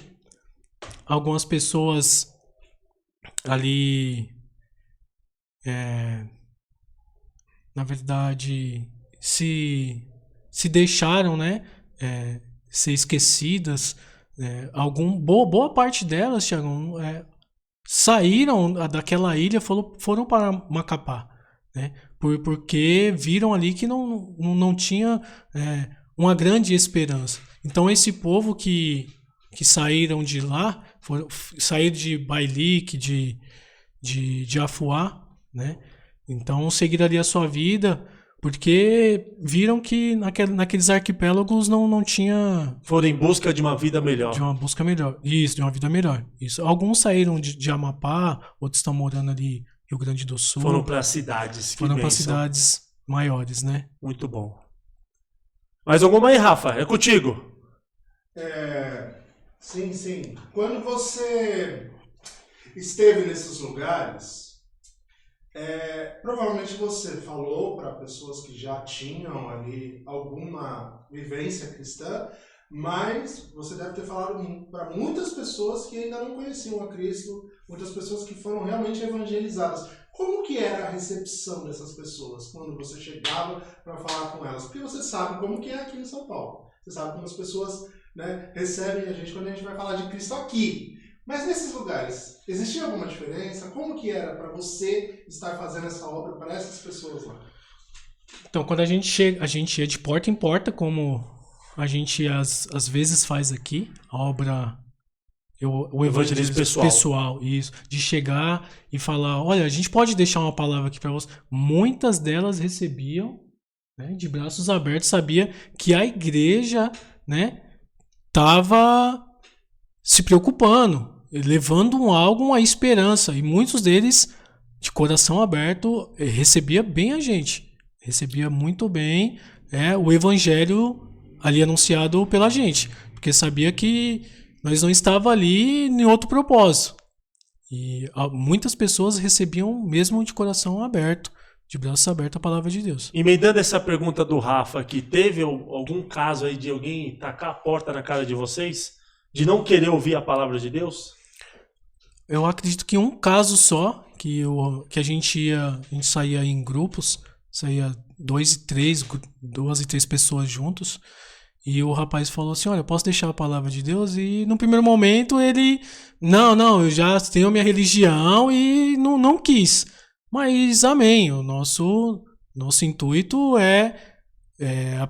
algumas pessoas ali, na verdade, se deixaram, né, ser esquecidas. Boa parte delas, Thiago, saíram daquela ilha, foram para Macapá, né? Porque viram ali que não tinha uma grande esperança. Então esse povo que saíram de lá, saíram de Bailique, de Afuá, né? Então seguiram ali a sua vida, porque viram que naqueles arquipélagos não tinha... Foram em busca de uma vida melhor. De uma busca melhor. Isso, de uma vida melhor. Isso. Alguns saíram de Amapá, outros estão morando ali Rio Grande do Sul. Foram para cidades. Que Foram para bênção. cidades maiores, né? Muito bom. Mais alguma aí, Rafa? É contigo. Sim, sim. Quando você esteve nesses lugares, provavelmente você falou para pessoas que já tinham ali alguma vivência cristã, mas você deve ter falado para muitas pessoas que ainda não conheciam a Cristo, muitas pessoas que foram realmente evangelizadas. Como que era a recepção dessas pessoas quando você chegava para falar com elas? Porque você sabe como que é aqui em São Paulo. Você sabe como as pessoas, né, recebem a gente quando a gente vai falar de Cristo aqui. Mas nesses lugares, existia alguma diferença? Como que era para você estar fazendo essa obra para essas pessoas lá? Então, quando a gente ia de porta em porta, como a gente às vezes faz aqui, a obra, o evangelismo pessoal, isso, de chegar e falar, olha, a gente pode deixar uma palavra aqui para você. Muitas delas recebiam, né, de braços abertos, sabia que a igreja, né, estava se preocupando, levando algo, uma esperança, e muitos deles, de coração aberto, recebia bem a gente, recebia muito bem o evangelho ali anunciado pela gente, porque sabia que nós não estávamos ali em outro propósito. E muitas pessoas recebiam mesmo de coração aberto, de braços abertos, a palavra de Deus. Emendando essa pergunta do Rafa aqui, teve algum caso aí de alguém tacar a porta na cara de vocês? De não querer ouvir a palavra de Deus? Eu acredito que um caso só, que a gente saía em grupos, saía 2 e 3 pessoas juntos, e o rapaz falou assim, olha, posso deixar a palavra de Deus? E no primeiro momento ele, não, eu já tenho a minha religião, e não quis. Mas amém, o nosso intuito é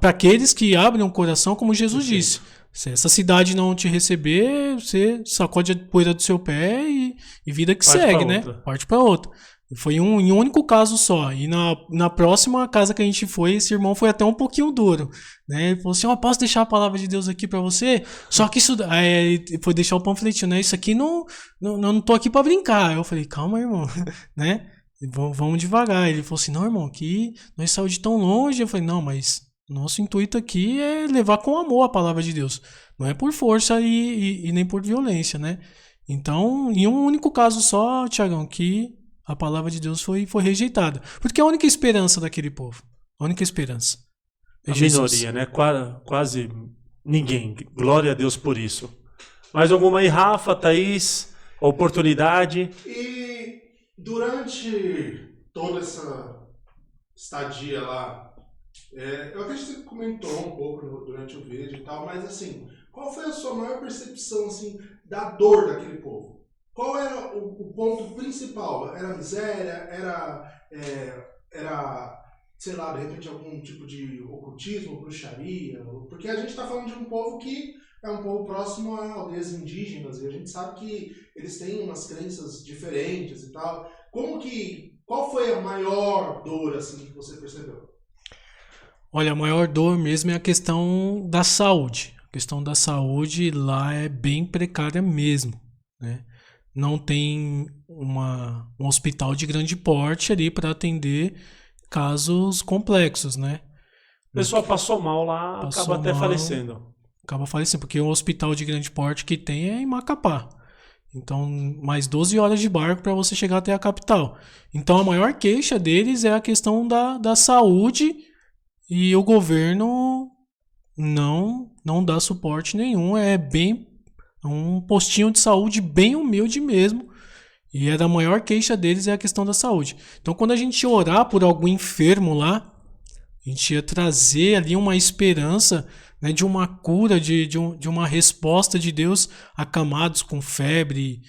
para aqueles que abrem o coração, como Jesus disse. Se essa cidade não te receber, você sacode a poeira do seu pé e vida que segue, né? Parte para outra. Foi em um único caso só. E na próxima casa que a gente foi, esse irmão foi até um pouquinho duro, né? Ele falou assim, posso deixar a palavra de Deus aqui para você? Só que isso... Aí foi deixar o panfletinho, né? Isso aqui não tô aqui para brincar. Eu falei, calma, irmão, né? Vamos devagar. Ele falou assim, não, irmão, aqui nós saímos de tão longe. Eu falei, não, mas nosso intuito aqui é levar com amor a palavra de Deus. Não é por força e nem por violência, né? Então, em um único caso só, Tiagão, que a palavra de Deus foi rejeitada. Porque é a única esperança daquele povo. A única esperança. A minoria, né? Quase ninguém. Glória a Deus por isso. Mais alguma aí, Rafa, Thaís? Oportunidade? E durante toda essa estadia lá, eu acredito que você comentou um pouco durante o vídeo e tal, mas assim, qual foi a sua maior percepção assim, da dor daquele povo? Qual era o ponto principal? Era miséria? Era, sei lá, de repente algum tipo de ocultismo, bruxaria? Porque a gente está falando de um povo que é um povo próximo a aldeias indígenas, e a gente sabe que eles têm umas crenças diferentes e tal. Qual foi a maior dor assim, que você percebeu? Uma maior dor mesmo é a questão da saúde. A questão da saúde lá é bem precária mesmo, né? Não tem um hospital de grande porte ali para atender casos complexos, né? O pessoal passou mal lá, acaba até falecendo. Acaba falecendo, porque o hospital de grande porte que tem é em Macapá. Então, mais 12 horas de barco para você chegar até a capital. Então, a maior queixa deles é a questão da saúde, e o governo não dá suporte nenhum. É bem um postinho de saúde bem humilde mesmo. E a maior queixa deles é a questão da saúde. Então, quando a gente orar por algum enfermo lá, a gente ia trazer ali uma esperança, né, de uma cura, de uma resposta de Deus, acamados com febre.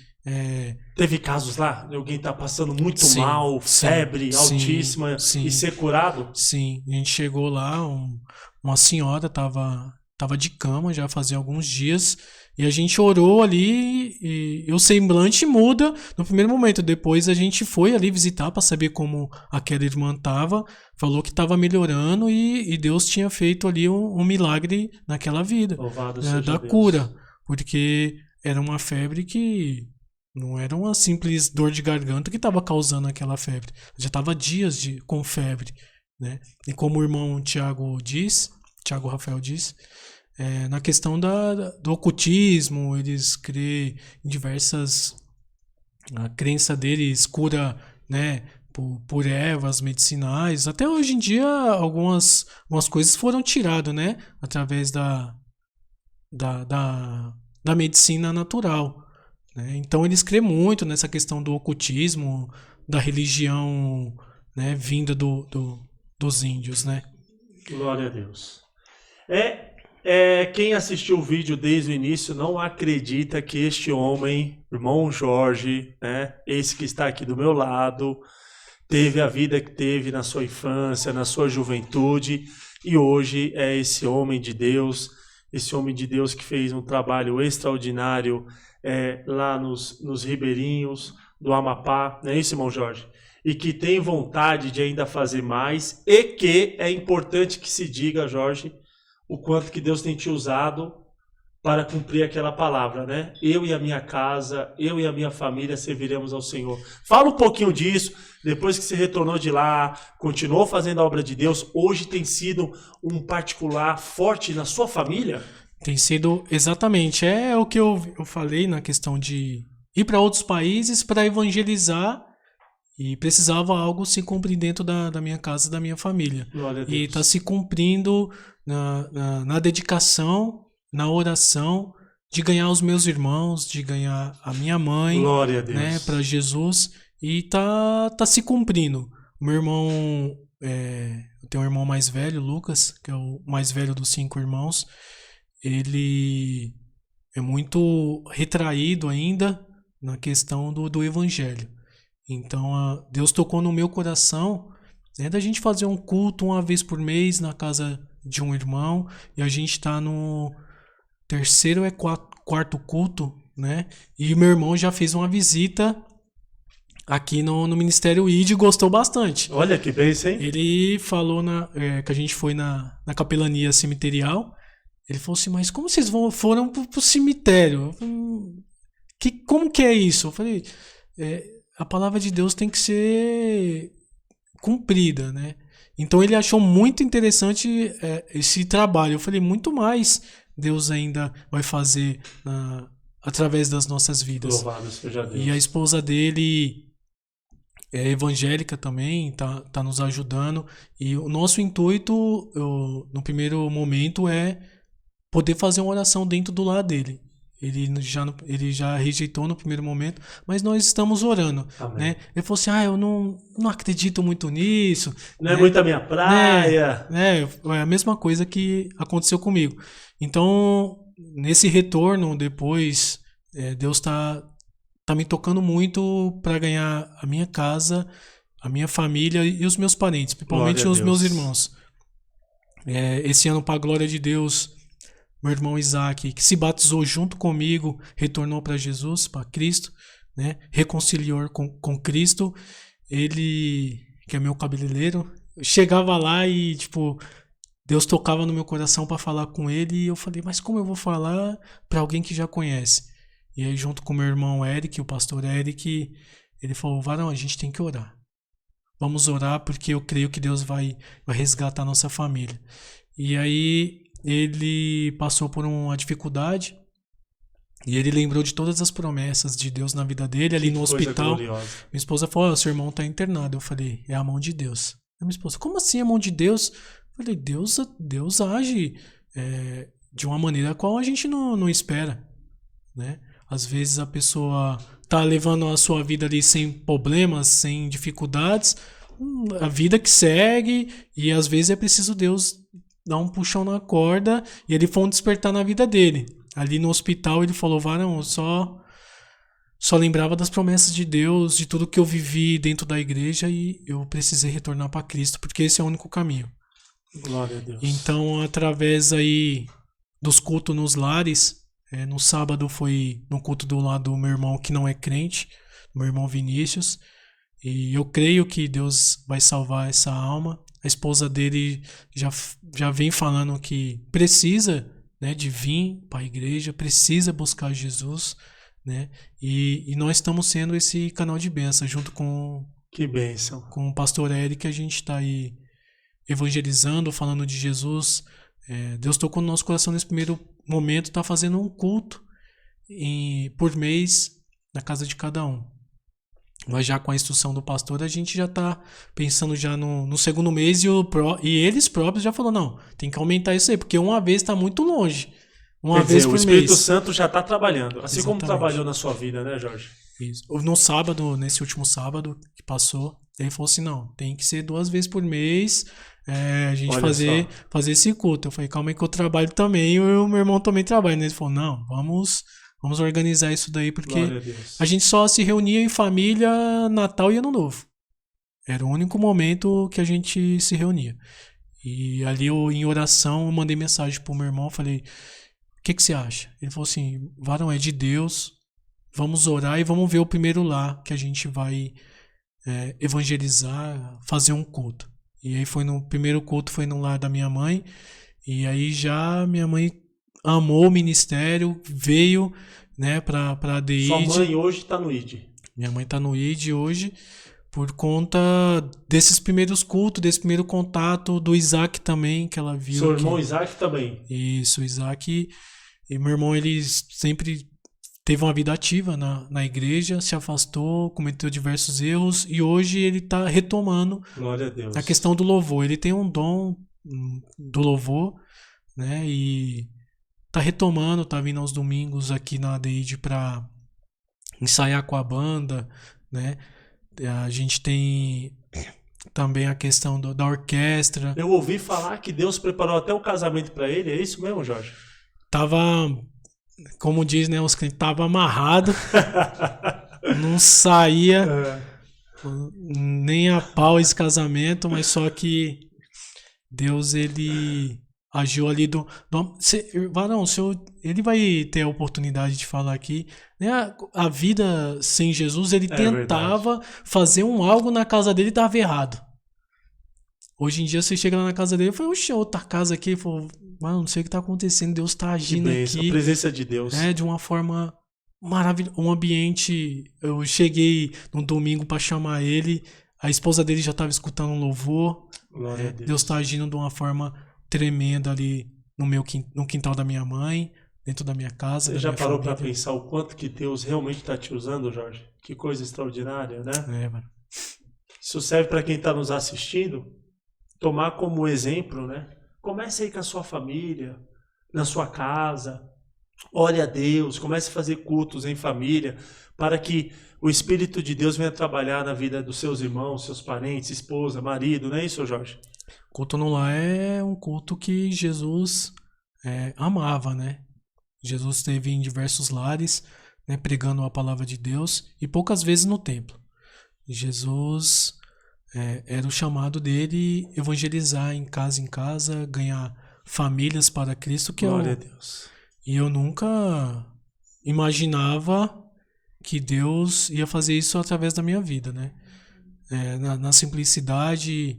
Teve casos lá de alguém tá passando muito mal, febre altíssima, e ser curado? Sim, a gente chegou lá, uma senhora tava de cama já fazia alguns dias, e a gente orou ali, e o semblante muda no primeiro momento. Depois a gente foi ali visitar para saber como aquela irmã tava, falou que estava melhorando, e Deus tinha feito ali um milagre naquela vida, Louvado seja da Deus. cura, porque era uma febre que Não era uma simples dor de garganta que estava causando aquela febre. Já estava dias com febre, né? E como o irmão Tiago Rafael diz, na questão do ocultismo, eles creem em diversas... A crença deles cura, né, por ervas medicinais. Até hoje em dia, algumas coisas foram tiradas, né? Através da medicina natural. Né? Então eles creem muito nessa questão do ocultismo, da religião, né, vinda dos índios, né? Glória a Deus. Quem assistiu o vídeo desde o início não acredita que este homem, irmão Jorge, né, esse que está aqui do meu lado, teve a vida que teve na sua infância, na sua juventude, e hoje é esse homem de Deus que fez um trabalho extraordinário lá nos ribeirinhos do Amapá, não é isso, irmão Jorge? E que tem vontade de ainda fazer mais, e que é importante que se diga, Jorge, o quanto que Deus tem te usado para cumprir aquela palavra, né? Eu e a minha casa, eu e a minha família serviremos ao Senhor. Fala um pouquinho disso, depois que você retornou de lá, continuou fazendo a obra de Deus, hoje tem sido um particular forte na sua família? Tem sido, exatamente, o que eu falei na questão de ir para outros países para evangelizar, e precisava algo se cumprir dentro da minha casa, da minha família. Glória a Deus. E está se cumprindo na dedicação, na oração, de ganhar os meus irmãos, de ganhar a minha mãe, glória a Deus, né, para Jesus, e tá se cumprindo. O meu irmão, eu tenho um irmão mais velho, Lucas, que é o mais velho dos 5 irmãos. Ele é muito retraído ainda na questão do evangelho. Então, Deus tocou no meu coração, né, da gente fazer um culto uma vez por mês na casa de um irmão, e a gente está no 3º ou 4º culto, né? E o meu irmão já fez uma visita aqui no Ministério ID e gostou bastante. Olha que bênção, hein? Ele falou que a gente foi na capelania cemiterial. Ele falou assim, mas como vocês foram pro cemitério? Como que é isso? Eu falei, a palavra de Deus tem que ser cumprida, né? Então ele achou muito interessante esse trabalho. Eu falei, muito mais Deus ainda vai fazer através das nossas vidas. Louvado seja Deus. E a esposa dele é evangélica também, tá nos ajudando. E o nosso intuito, no primeiro momento, é poder fazer uma oração dentro do lar dele. Ele já rejeitou no primeiro momento, mas nós estamos orando. Né? Ele falou assim, eu não acredito muito nisso. Não é muito a minha praia. É a mesma coisa que aconteceu comigo. Então, nesse retorno, depois, Deus está me tocando muito para ganhar a minha casa, a minha família e os meus parentes, principalmente os meus irmãos. Esse ano, para a glória de Deus, meu irmão Isaac, que se batizou junto comigo, retornou para Jesus, para Cristo, né? Reconciliou com Cristo. Ele, que é meu cabeleireiro, chegava lá e, Deus tocava no meu coração para falar com ele, e eu falei, mas como eu vou falar para alguém que já conhece? E aí, junto com meu irmão Eric, o pastor Eric, ele falou, varão, a gente tem que orar. Vamos orar porque eu creio que Deus vai resgatar a nossa família. E aí ele passou por uma dificuldade e ele lembrou de todas as promessas de Deus na vida dele, ali no hospital. Gloriosa. Minha esposa falou, seu irmão está internado. Eu falei, é a mão de Deus. A minha esposa, como assim a mão de Deus? Eu falei, Deus age de uma maneira a qual a gente não espera, né? Às vezes a pessoa está levando a sua vida ali sem problemas, sem dificuldades, a vida que segue, e às vezes é preciso Deus dar um puxão na corda, e ele foi um despertar na vida dele. Ali no hospital ele falou, varão, eu só lembrava das promessas de Deus, de tudo que eu vivi dentro da igreja, e eu precisei retornar para Cristo, porque esse é o único caminho. Glória a Deus. Então, através aí dos cultos nos lares, no sábado foi no culto do lado do meu irmão que não é crente, meu irmão Vinícius, e eu creio que Deus vai salvar essa alma. A esposa dele já vem falando que precisa, né, de vir para a igreja, precisa buscar Jesus, né? E nós estamos sendo esse canal de bênção, junto com Que bênção. o pastor Eric, a gente está aí evangelizando, falando de Jesus. Deus tocou no nosso coração nesse primeiro momento, está fazendo um culto por mês na casa de cada um. Mas já com a instrução do pastor, a gente já está pensando já no segundo mês e eles próprios já falaram, não, tem que aumentar isso aí, porque uma vez está muito longe. Uma Quer vez dizer, por o Espírito mês. Santo já está trabalhando, assim como Exatamente. trabalhou na sua vida, né, Jorge? Isso. No sábado, nesse último sábado que passou, ele falou assim, não, tem que ser 2 vezes por mês, a gente Olha fazer esse culto. Eu falei, calma aí que eu trabalho também, e o meu irmão também trabalha. Ele falou, não, vamos organizar isso daí, porque Glória a Deus. a gente só se reunia em família Natal e Ano Novo. Era o único momento que a gente se reunia. E ali em oração, eu mandei mensagem pro meu irmão, falei, o que você acha? Ele falou assim, varão, é de Deus, vamos orar e vamos ver o primeiro lá que a gente vai evangelizar, fazer um culto. E aí no primeiro culto foi no lar da minha mãe, e aí já minha mãe amou o ministério, veio, né, pra ADI. Sua mãe hoje está no ID. Minha mãe tá no ID hoje por conta desses primeiros cultos, desse primeiro contato do Isaac também, que ela viu. Seu irmão Isaac também. Isso, o Isaac. E meu irmão, ele sempre teve uma vida ativa na igreja, se afastou, cometeu diversos erros e hoje ele tá retomando Glória a Deus. a questão do louvor. Ele tem um dom do louvor, né? E tá retomando, tá vindo aos domingos aqui na ADID para ensaiar com a banda, né? A gente tem também a questão da orquestra. Eu ouvi falar que Deus preparou até o casamento para ele, é isso mesmo, Jorge? Tava, como diz, né, os clientes, tava amarrado, não saía nem a pau esse casamento, mas só que Deus, ele agiu ali varão, ele vai ter a oportunidade de falar aqui, né? A vida sem Jesus, ele tentava fazer algo na casa dele e estava errado. Hoje em dia você chega lá na casa dele e fala, oxe, outra casa aqui, mano, não sei o que está acontecendo, Deus está agindo aqui. A presença de Deus. De uma forma maravilhosa, um ambiente. Eu cheguei no domingo para chamar ele, a esposa dele já estava escutando um louvor. Glória a Deus. Deus está agindo de uma forma tremenda ali no quintal da minha mãe, dentro da minha casa. Você já parou para pensar o quanto que Deus realmente está te usando, Jorge? Que coisa extraordinária, né? Mano. Isso serve para quem está nos assistindo, tomar como exemplo, né? Comece aí com a sua família, na sua casa, ore a Deus, comece a fazer cultos em família, para que o Espírito de Deus venha trabalhar na vida dos seus irmãos, seus parentes, esposa, marido, não é isso, Jorge? Culto no lar é um culto que Jesus amava, né? Jesus esteve em diversos lares, né, pregando a palavra de Deus e poucas vezes no templo. Jesus era o chamado dele evangelizar em casa, ganhar famílias para Cristo. Glória a Deus. E eu nunca imaginava que Deus ia fazer isso através da minha vida, né? Na simplicidade,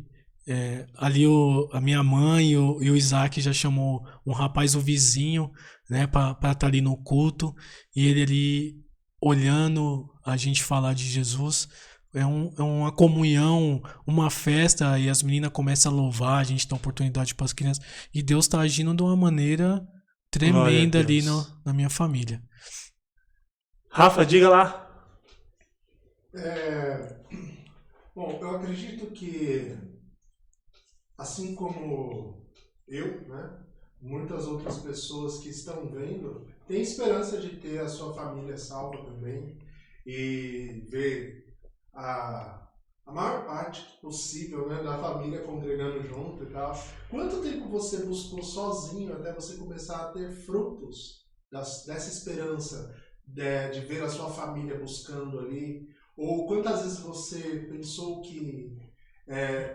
ali a minha mãe e o Isaac já chamou um rapaz, o vizinho, né, para estar ali no culto, e ele ali olhando a gente falar de Jesus. É uma comunhão, uma festa, e as meninas começam a louvar, a gente dá oportunidade para as crianças, e Deus está agindo de uma maneira tremenda ali na minha família. Rafa, diga lá. Bom, eu acredito que, assim como eu, né, muitas outras pessoas que estão vendo, têm esperança de ter a sua família salva também e ver a maior parte possível, né, da família congregando junto e tal. Quanto tempo você buscou sozinho até você começar a ter frutos dessa esperança de ver a sua família buscando ali? Ou quantas vezes você pensou que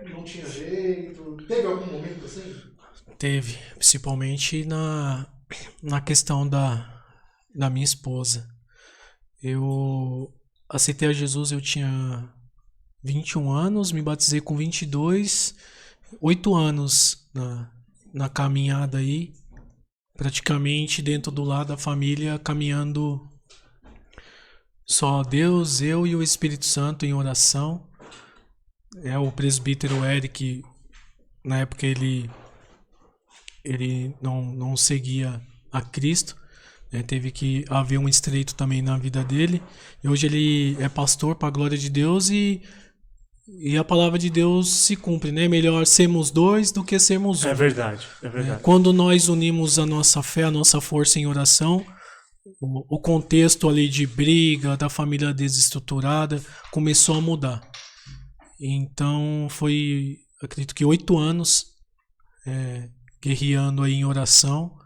não tinha jeito? Teve algum momento assim? Teve, principalmente na questão da minha esposa. Eu aceitei a Jesus, eu tinha 21 anos, me batizei com 22, 8 anos na caminhada aí, praticamente dentro do lado da família, caminhando Só Deus, eu e o Espírito Santo em oração. O presbítero Eric, na época ele não seguia a Cristo, né? Teve que haver um estreito também na vida dele. E hoje ele é pastor para a glória de Deus e a palavra de Deus se cumpre, né? Melhor sermos dois do que sermos um. É verdade, é verdade. Quando nós unimos a nossa fé, a nossa força em oração, o contexto ali de briga, da família desestruturada, começou a mudar. Então foi, acredito que 8 anos guerreando aí em oração,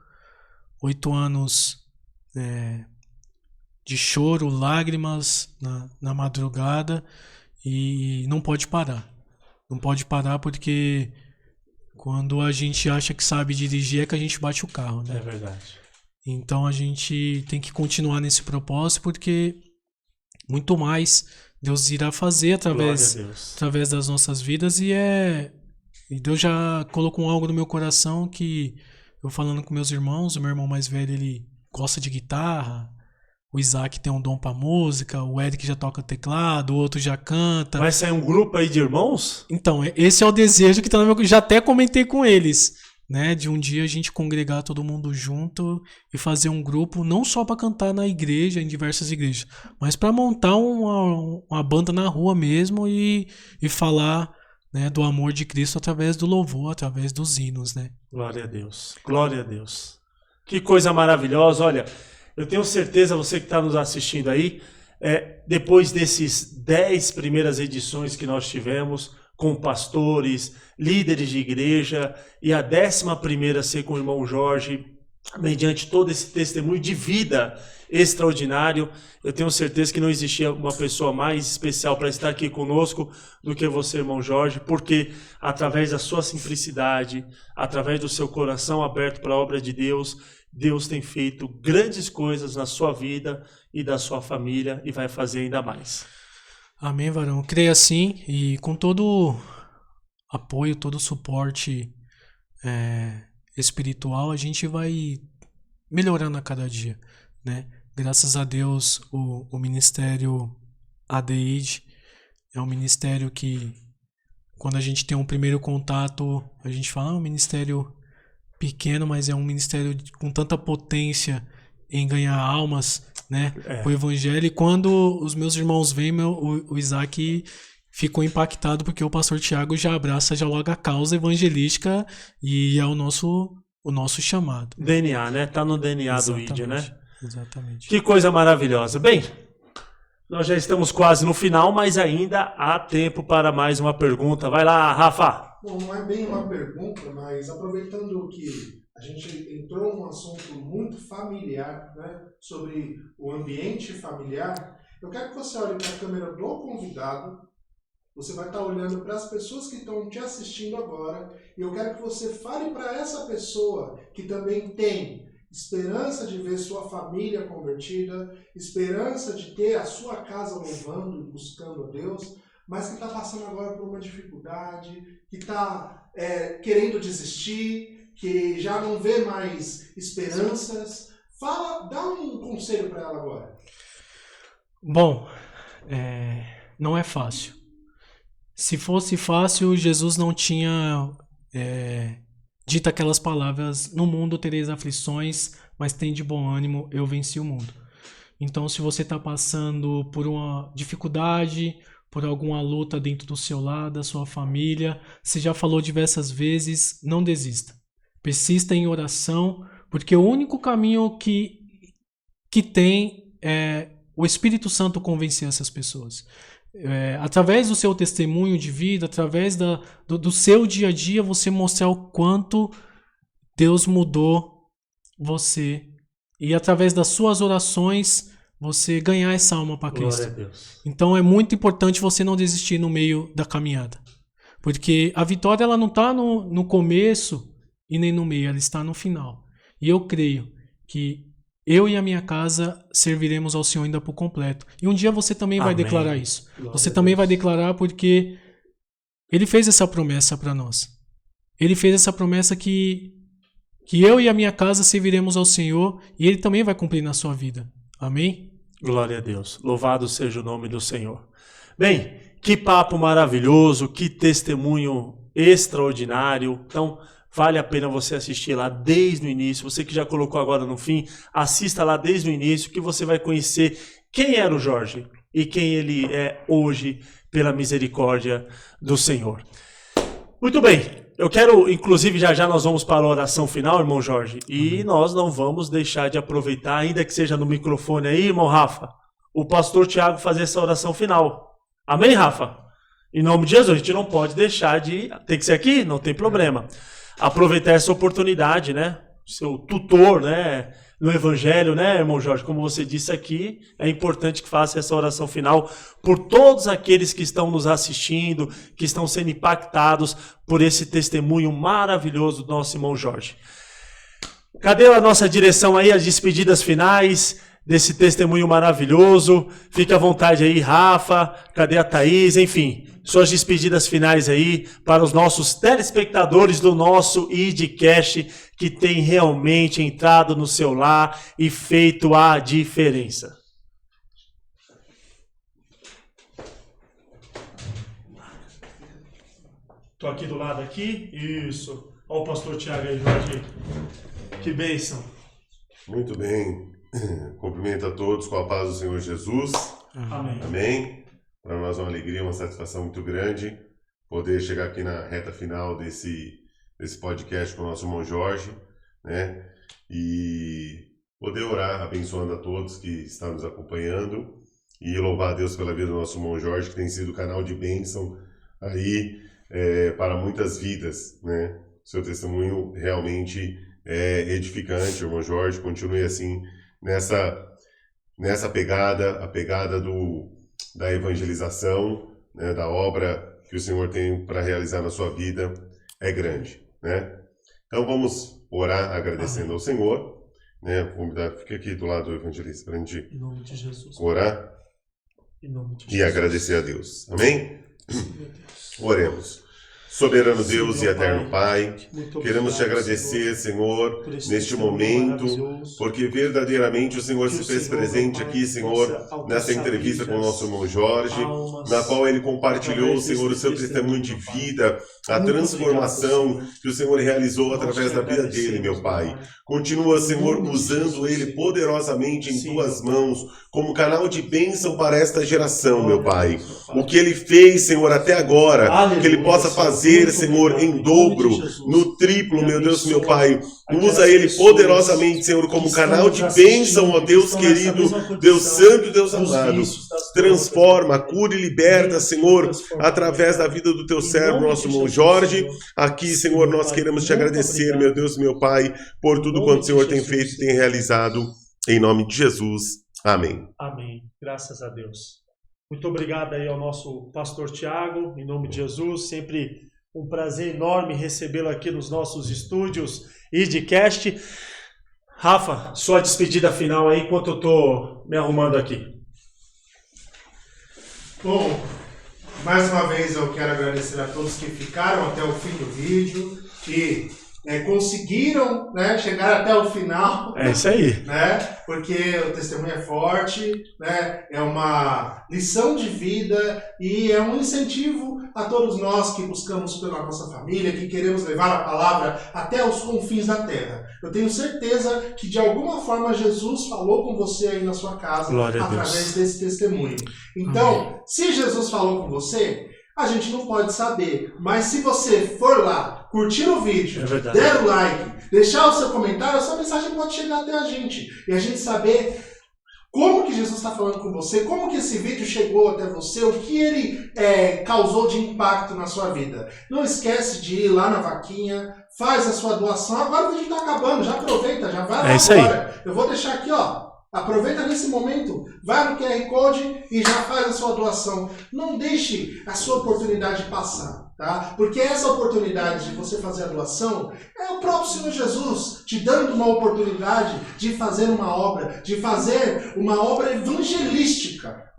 8 anos de choro, lágrimas na madrugada, e não pode parar. Não pode parar porque quando a gente acha que sabe dirigir é que a gente bate o carro, né? É verdade. Então a gente tem que continuar nesse propósito porque muito mais Deus irá fazer através das nossas vidas e Deus já colocou algo no meu coração que eu falando com meus irmãos, o meu irmão mais velho ele gosta de guitarra, o Isaac tem um dom pra música, o Eric já toca teclado, o outro já canta. Vai sair um grupo aí de irmãos? Então, esse é o desejo que tá no meu... Já até comentei com eles, né? De um dia a gente congregar todo mundo junto e fazer um grupo, não só para cantar na igreja, em diversas igrejas, mas para montar uma banda na rua mesmo e falar, né, do amor de Cristo através do louvor, através dos hinos, né? Glória a Deus, glória a Deus. Que coisa maravilhosa. Olha, eu tenho certeza, você que está nos assistindo aí, depois desses 10 primeiras edições que nós tivemos com pastores, líderes de igreja, e a 11ª ser com o irmão Jorge, mediante todo esse testemunho de vida extraordinário, eu tenho certeza que não existia uma pessoa mais especial para estar aqui conosco do que você, irmão Jorge, porque através da sua simplicidade, através do seu coração aberto para a obra de Deus, Deus tem feito grandes coisas na sua vida e da sua família e vai fazer ainda mais. Amém, varão. Creio assim e com todo apoio, todo suporte espiritual, a gente vai melhorando a cada dia, né? Graças a Deus, o ministério ADID é um ministério que, quando a gente tem um primeiro contato, a gente fala, um ministério pequeno, mas é um ministério com tanta potência em ganhar almas, né, o evangelho. E quando os meus irmãos vêm, o Isaac ficou impactado porque o pastor Tiago já abraça já logo a causa evangelística e é o nosso chamado. DNA, né? Tá no DNA Exatamente, do ID, né? Exatamente. Que coisa maravilhosa. Bem, nós já estamos quase no final, mas ainda há tempo para mais uma pergunta. Vai lá, Rafa. Bom, não é bem uma pergunta, mas aproveitando que a gente entrou num assunto muito familiar, né, sobre o ambiente familiar, eu quero que você olhe para a câmera do convidado, você vai estar olhando para as pessoas que estão te assistindo agora, e eu quero que você fale para essa pessoa que também tem esperança de ver sua família convertida, esperança de ter a sua casa louvando e buscando a Deus, mas que está passando agora por uma dificuldade, que está querendo desistir, que já não vê mais esperanças. Dá um conselho para ela agora. Bom, não é fácil. Se fosse fácil, Jesus não tinha dito aquelas palavras: no mundo tereis aflições, mas tem de bom ânimo, eu venci o mundo. Então, se você está passando por uma dificuldade, por alguma luta dentro do seu lar, da sua família, você já falou diversas vezes, não desista. Persista em oração, porque o único caminho que tem é o Espírito Santo convencer essas pessoas. Através do seu testemunho de vida, através do seu dia a dia, você mostrar o quanto Deus mudou você. E através das suas orações, você ganhar essa alma para Cristo. Glória a Deus. Então é muito importante você não desistir no meio da caminhada. Porque a vitória ela não está no começo e nem no meio, ela está no final. E eu creio que eu e a minha casa serviremos ao Senhor ainda por completo. E um dia você também vai declarar isso. Você também vai declarar porque Ele fez essa promessa para nós. Ele fez essa promessa que eu e a minha casa serviremos ao Senhor e Ele também vai cumprir na sua vida. Amém? Glória a Deus. Louvado seja o nome do Senhor. Bem, que papo maravilhoso, que testemunho extraordinário. Então, vale a pena você assistir lá desde o início. Você que já colocou agora no fim, assista lá desde o início, que você vai conhecer quem era o Jorge e quem ele é hoje, pela misericórdia do Senhor. Muito bem. Eu quero, inclusive, já nós vamos para a oração final, irmão Jorge, e nós não vamos deixar de aproveitar, ainda que seja no microfone aí, irmão Rafa, o pastor Tiago fazer essa oração final. Amém, Rafa? Em nome de Jesus, a gente não pode deixar de... Tem que ser aqui? Não tem problema. Aproveitar essa oportunidade, né? Seu tutor, né? No Evangelho, né, irmão Jorge? Como você disse aqui, é importante que faça essa oração final por todos aqueles que estão nos assistindo, que estão sendo impactados por esse testemunho maravilhoso do nosso irmão Jorge. Cadê a nossa direção aí, as despedidas finais desse testemunho maravilhoso? Fique à vontade aí, Rafa, cadê a Thaís? Enfim, suas despedidas finais aí para os nossos telespectadores do nosso IDCast, que tem realmente entrado no seu lar e feito a diferença. Estou aqui do lado aqui, isso. Olha o pastor Tiago aí, Jorge. Que bênção. Muito bem. Cumprimento a todos com a paz do Senhor Jesus. Amém. Amém. Para nós é uma alegria, uma satisfação muito grande poder chegar aqui na reta final desse podcast com o nosso irmão Jorge, né? E poder orar abençoando a todos que estão nos acompanhando e louvar a Deus pela vida do nosso irmão Jorge, que tem sido canal de bênção aí para muitas vidas, né? Seu testemunho realmente é edificante, irmão Jorge. Continue assim nessa pegada, a pegada da evangelização, né, da obra que o Senhor tem para realizar na sua vida é grande, né? Então vamos orar agradecendo ao Senhor, né? Fica aqui do lado do evangelista para a gente Em nome de Jesus. orar Em nome de e Jesus. agradecer a Deus. Amém? Meu Deus. Oremos. Soberano Sim, Deus e meu eterno Pai, muito queremos te obrigado, agradecer, Senhor, por esse neste testemunho momento, maravilhoso. porque verdadeiramente o Senhor Que se o fez Senhor, presente meu Pai, aqui, Senhor, possa alcançar nessa entrevista com o nosso irmão vidas, Jorge, almas, na qual ele compartilhou, através Senhor, o desse seu testemunho de testemunho, vida, a Muito transformação obrigado, Senhor. que o Senhor realizou Nós através te da vida dele, agradecemos, meu Pai. Pai. Continua, Senhor, nome de usando Jesus, ele Senhor. poderosamente em Sim, tuas meu mãos, como canal de bênção para esta geração, meu Glória a Pai. Deus, meu Pai. O que ele fez, Senhor, até agora, Aleluia, que ele possa Senhor. fazer, Muito Senhor, obrigado, em em nome de dobro, Jesus. no triplo, E meu Deus, meu abençoa Pai. aquelas Usa ele pessoas poderosamente, Senhor, como que canal estão de nos bênção, ó assistindo, Deus que estão nessa querido, mesma condição Deus Santo, Deus dos amado. vícios, das Transforma, drogas, cura e liberta, Isso, Senhor, transforma, através Pai. da vida do teu Em servo, nome nosso de irmão Jesus, Jorge. Senhor. Aqui, Sim, Senhor, nós Pai. queremos te Muito agradecer, obrigado. meu Deus, meu Pai, por tudo Em quanto nome o Senhor de tem Jesus, feito e tem Senhor. realizado. Em nome de Jesus. Amém. Amém. Graças a Deus. Muito obrigado aí ao nosso pastor Tiago, em nome de Jesus. Sempre um prazer enorme recebê-lo aqui nos nossos estúdios IDCast. Rafa, sua despedida final aí, enquanto eu estou me arrumando aqui. Bom, mais uma vez eu quero agradecer a todos que ficaram até o fim do vídeo, que conseguiram, né, chegar até o final. É isso aí. Né? Porque o testemunho é forte, né? É uma lição de vida e é um incentivo a todos nós que buscamos pela nossa família, que queremos levar a palavra até os confins da terra. Eu tenho certeza que de alguma forma Jesus falou com você aí na sua casa Glória a através Deus. desse testemunho. Então, se Jesus falou com você, a gente não pode saber, mas se você for lá, curtir o vídeo, É verdade. der o like, deixar o seu comentário, a sua mensagem pode chegar até a gente. E a gente saber como que Jesus está falando com você, como que esse vídeo chegou até você, o que ele causou de impacto na sua vida. Não esquece de ir lá na vaquinha, faz a sua doação. Agora o vídeo está acabando, já aproveita, já vai lá isso aí. agora. Eu vou deixar aqui, ó. Aproveita nesse momento, vai no QR Code e já faz a sua doação. Não deixe a sua oportunidade passar, tá? Porque essa oportunidade de você fazer a doação é o próprio Senhor Jesus te dando uma oportunidade de fazer uma obra, de fazer uma obra evangelística.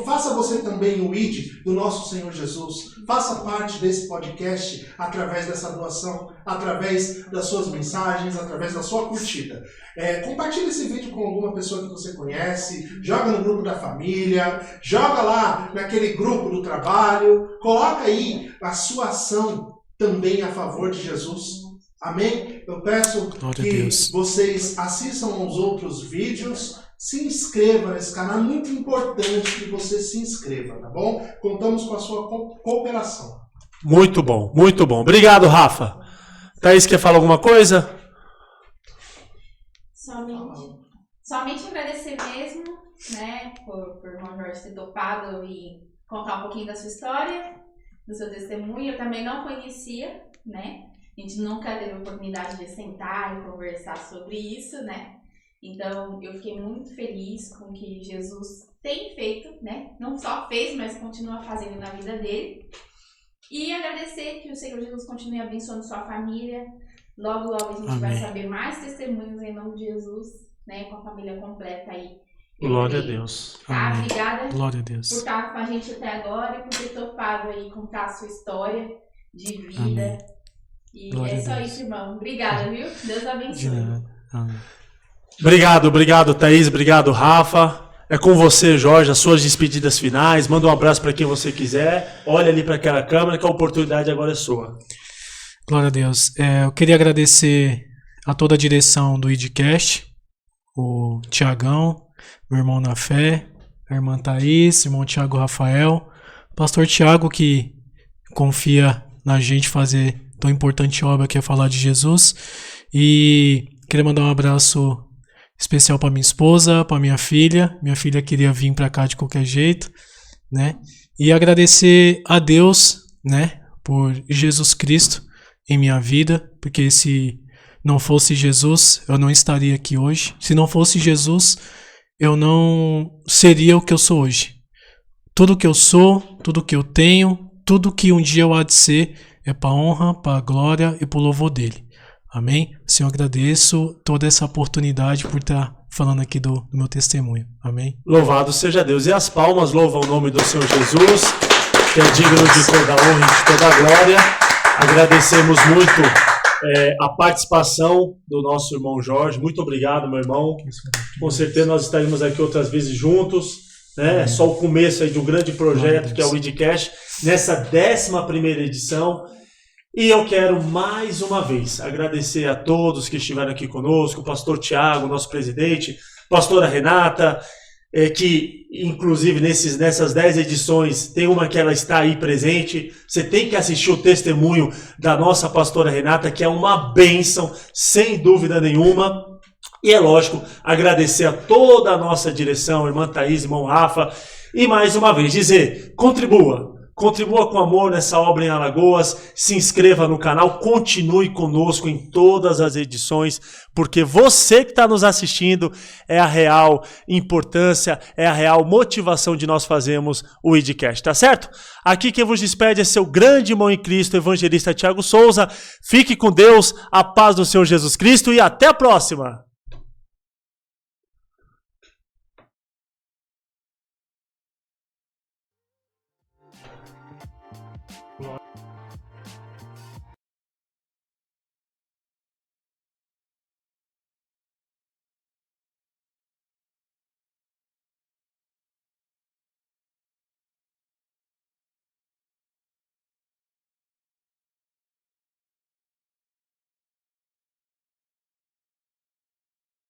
Faça você também o ID do nosso Senhor Jesus. Faça parte desse podcast através dessa doação, através das suas mensagens, através da sua curtida. Compartilhe esse vídeo com alguma pessoa pessoa que você conhece, joga no grupo da família, joga lá naquele grupo do trabalho, coloca aí a sua ação também a favor de Jesus. Amém? Eu peço que vocês assistam aos outros vídeos, se inscreva nesse canal, é muito importante que você se inscreva, tá bom? Contamos com a sua cooperação. Muito bom, muito bom. Obrigado, Rafa. Thaís, quer falar alguma coisa? Somente agradecer mesmo, né, por irmão Jorge ter topado e contar um pouquinho da sua história, do seu testemunho. Eu também não conhecia, né? A gente nunca teve a oportunidade de sentar e conversar sobre isso, né? Então, eu fiquei muito feliz com o que Jesus tem feito, né? Não só fez, mas continua fazendo na vida dele. E agradecer que o Senhor Jesus continue abençoando sua família. Logo, logo a gente vai saber mais testemunhos em nome de Jesus, né? Com a família completa aí. Glória a Deus. Tá? Obrigada Glória a Deus. por estar com a gente até agora e por ter topado aí contar a sua história de vida. Amém. E Glória é só a Deus. isso, irmão. Obrigada, viu? Deus abençoe. Amém. Obrigado, Thaís. Obrigado, Rafa. É com você, Jorge, as suas despedidas finais. Manda um abraço para quem você quiser. Olha ali para aquela câmera que a oportunidade agora é sua. Glória a Deus. Eu queria agradecer a toda a direção do IDCast, o Tiagão, meu irmão na fé, a irmã Thaís, o irmão Tiago Rafael, o pastor Tiago, que confia na gente fazer tão importante obra que é falar de Jesus. E queria mandar um abraço especial para minha esposa, para minha filha. Minha filha queria vir para cá de qualquer jeito, né? E agradecer a Deus, né, por Jesus Cristo em minha vida, porque se não fosse Jesus, eu não estaria aqui hoje. Se não fosse Jesus, eu não seria o que eu sou hoje. Tudo que eu sou, tudo que eu tenho, tudo que um dia eu há de ser, é para a honra, para a glória e para o louvor dele. Amém? Senhor, agradeço toda essa oportunidade por estar falando aqui do meu testemunho. Amém? Louvado seja Deus. E as palmas louvam o nome do Senhor Jesus, que é digno de toda a honra e de toda a glória. Agradecemos muito a participação do nosso irmão Jorge. Muito obrigado, meu irmão. Com certeza nós estaremos aqui outras vezes juntos. Né? É só o começo aí de um grande projeto que é o IDCast, nessa 11ª edição. E eu quero mais uma vez agradecer a todos que estiveram aqui conosco, o pastor Tiago, nosso presidente, pastora Renata, que inclusive nessas 10 edições tem uma que ela está aí presente. Você tem que assistir o testemunho da nossa pastora Renata, que é uma bênção, sem dúvida nenhuma. E é lógico, agradecer a toda a nossa direção, irmã Thaís, irmão Rafa, e mais uma vez dizer, contribua com amor nessa obra em Alagoas, se inscreva no canal, continue conosco em todas as edições, porque você que está nos assistindo é a real importância, é a real motivação de nós fazermos o IDCast, tá certo? Aqui quem vos despede é seu grande irmão em Cristo, evangelista Tiago Souza. Fique com Deus, a paz do Senhor Jesus Cristo e até a próxima!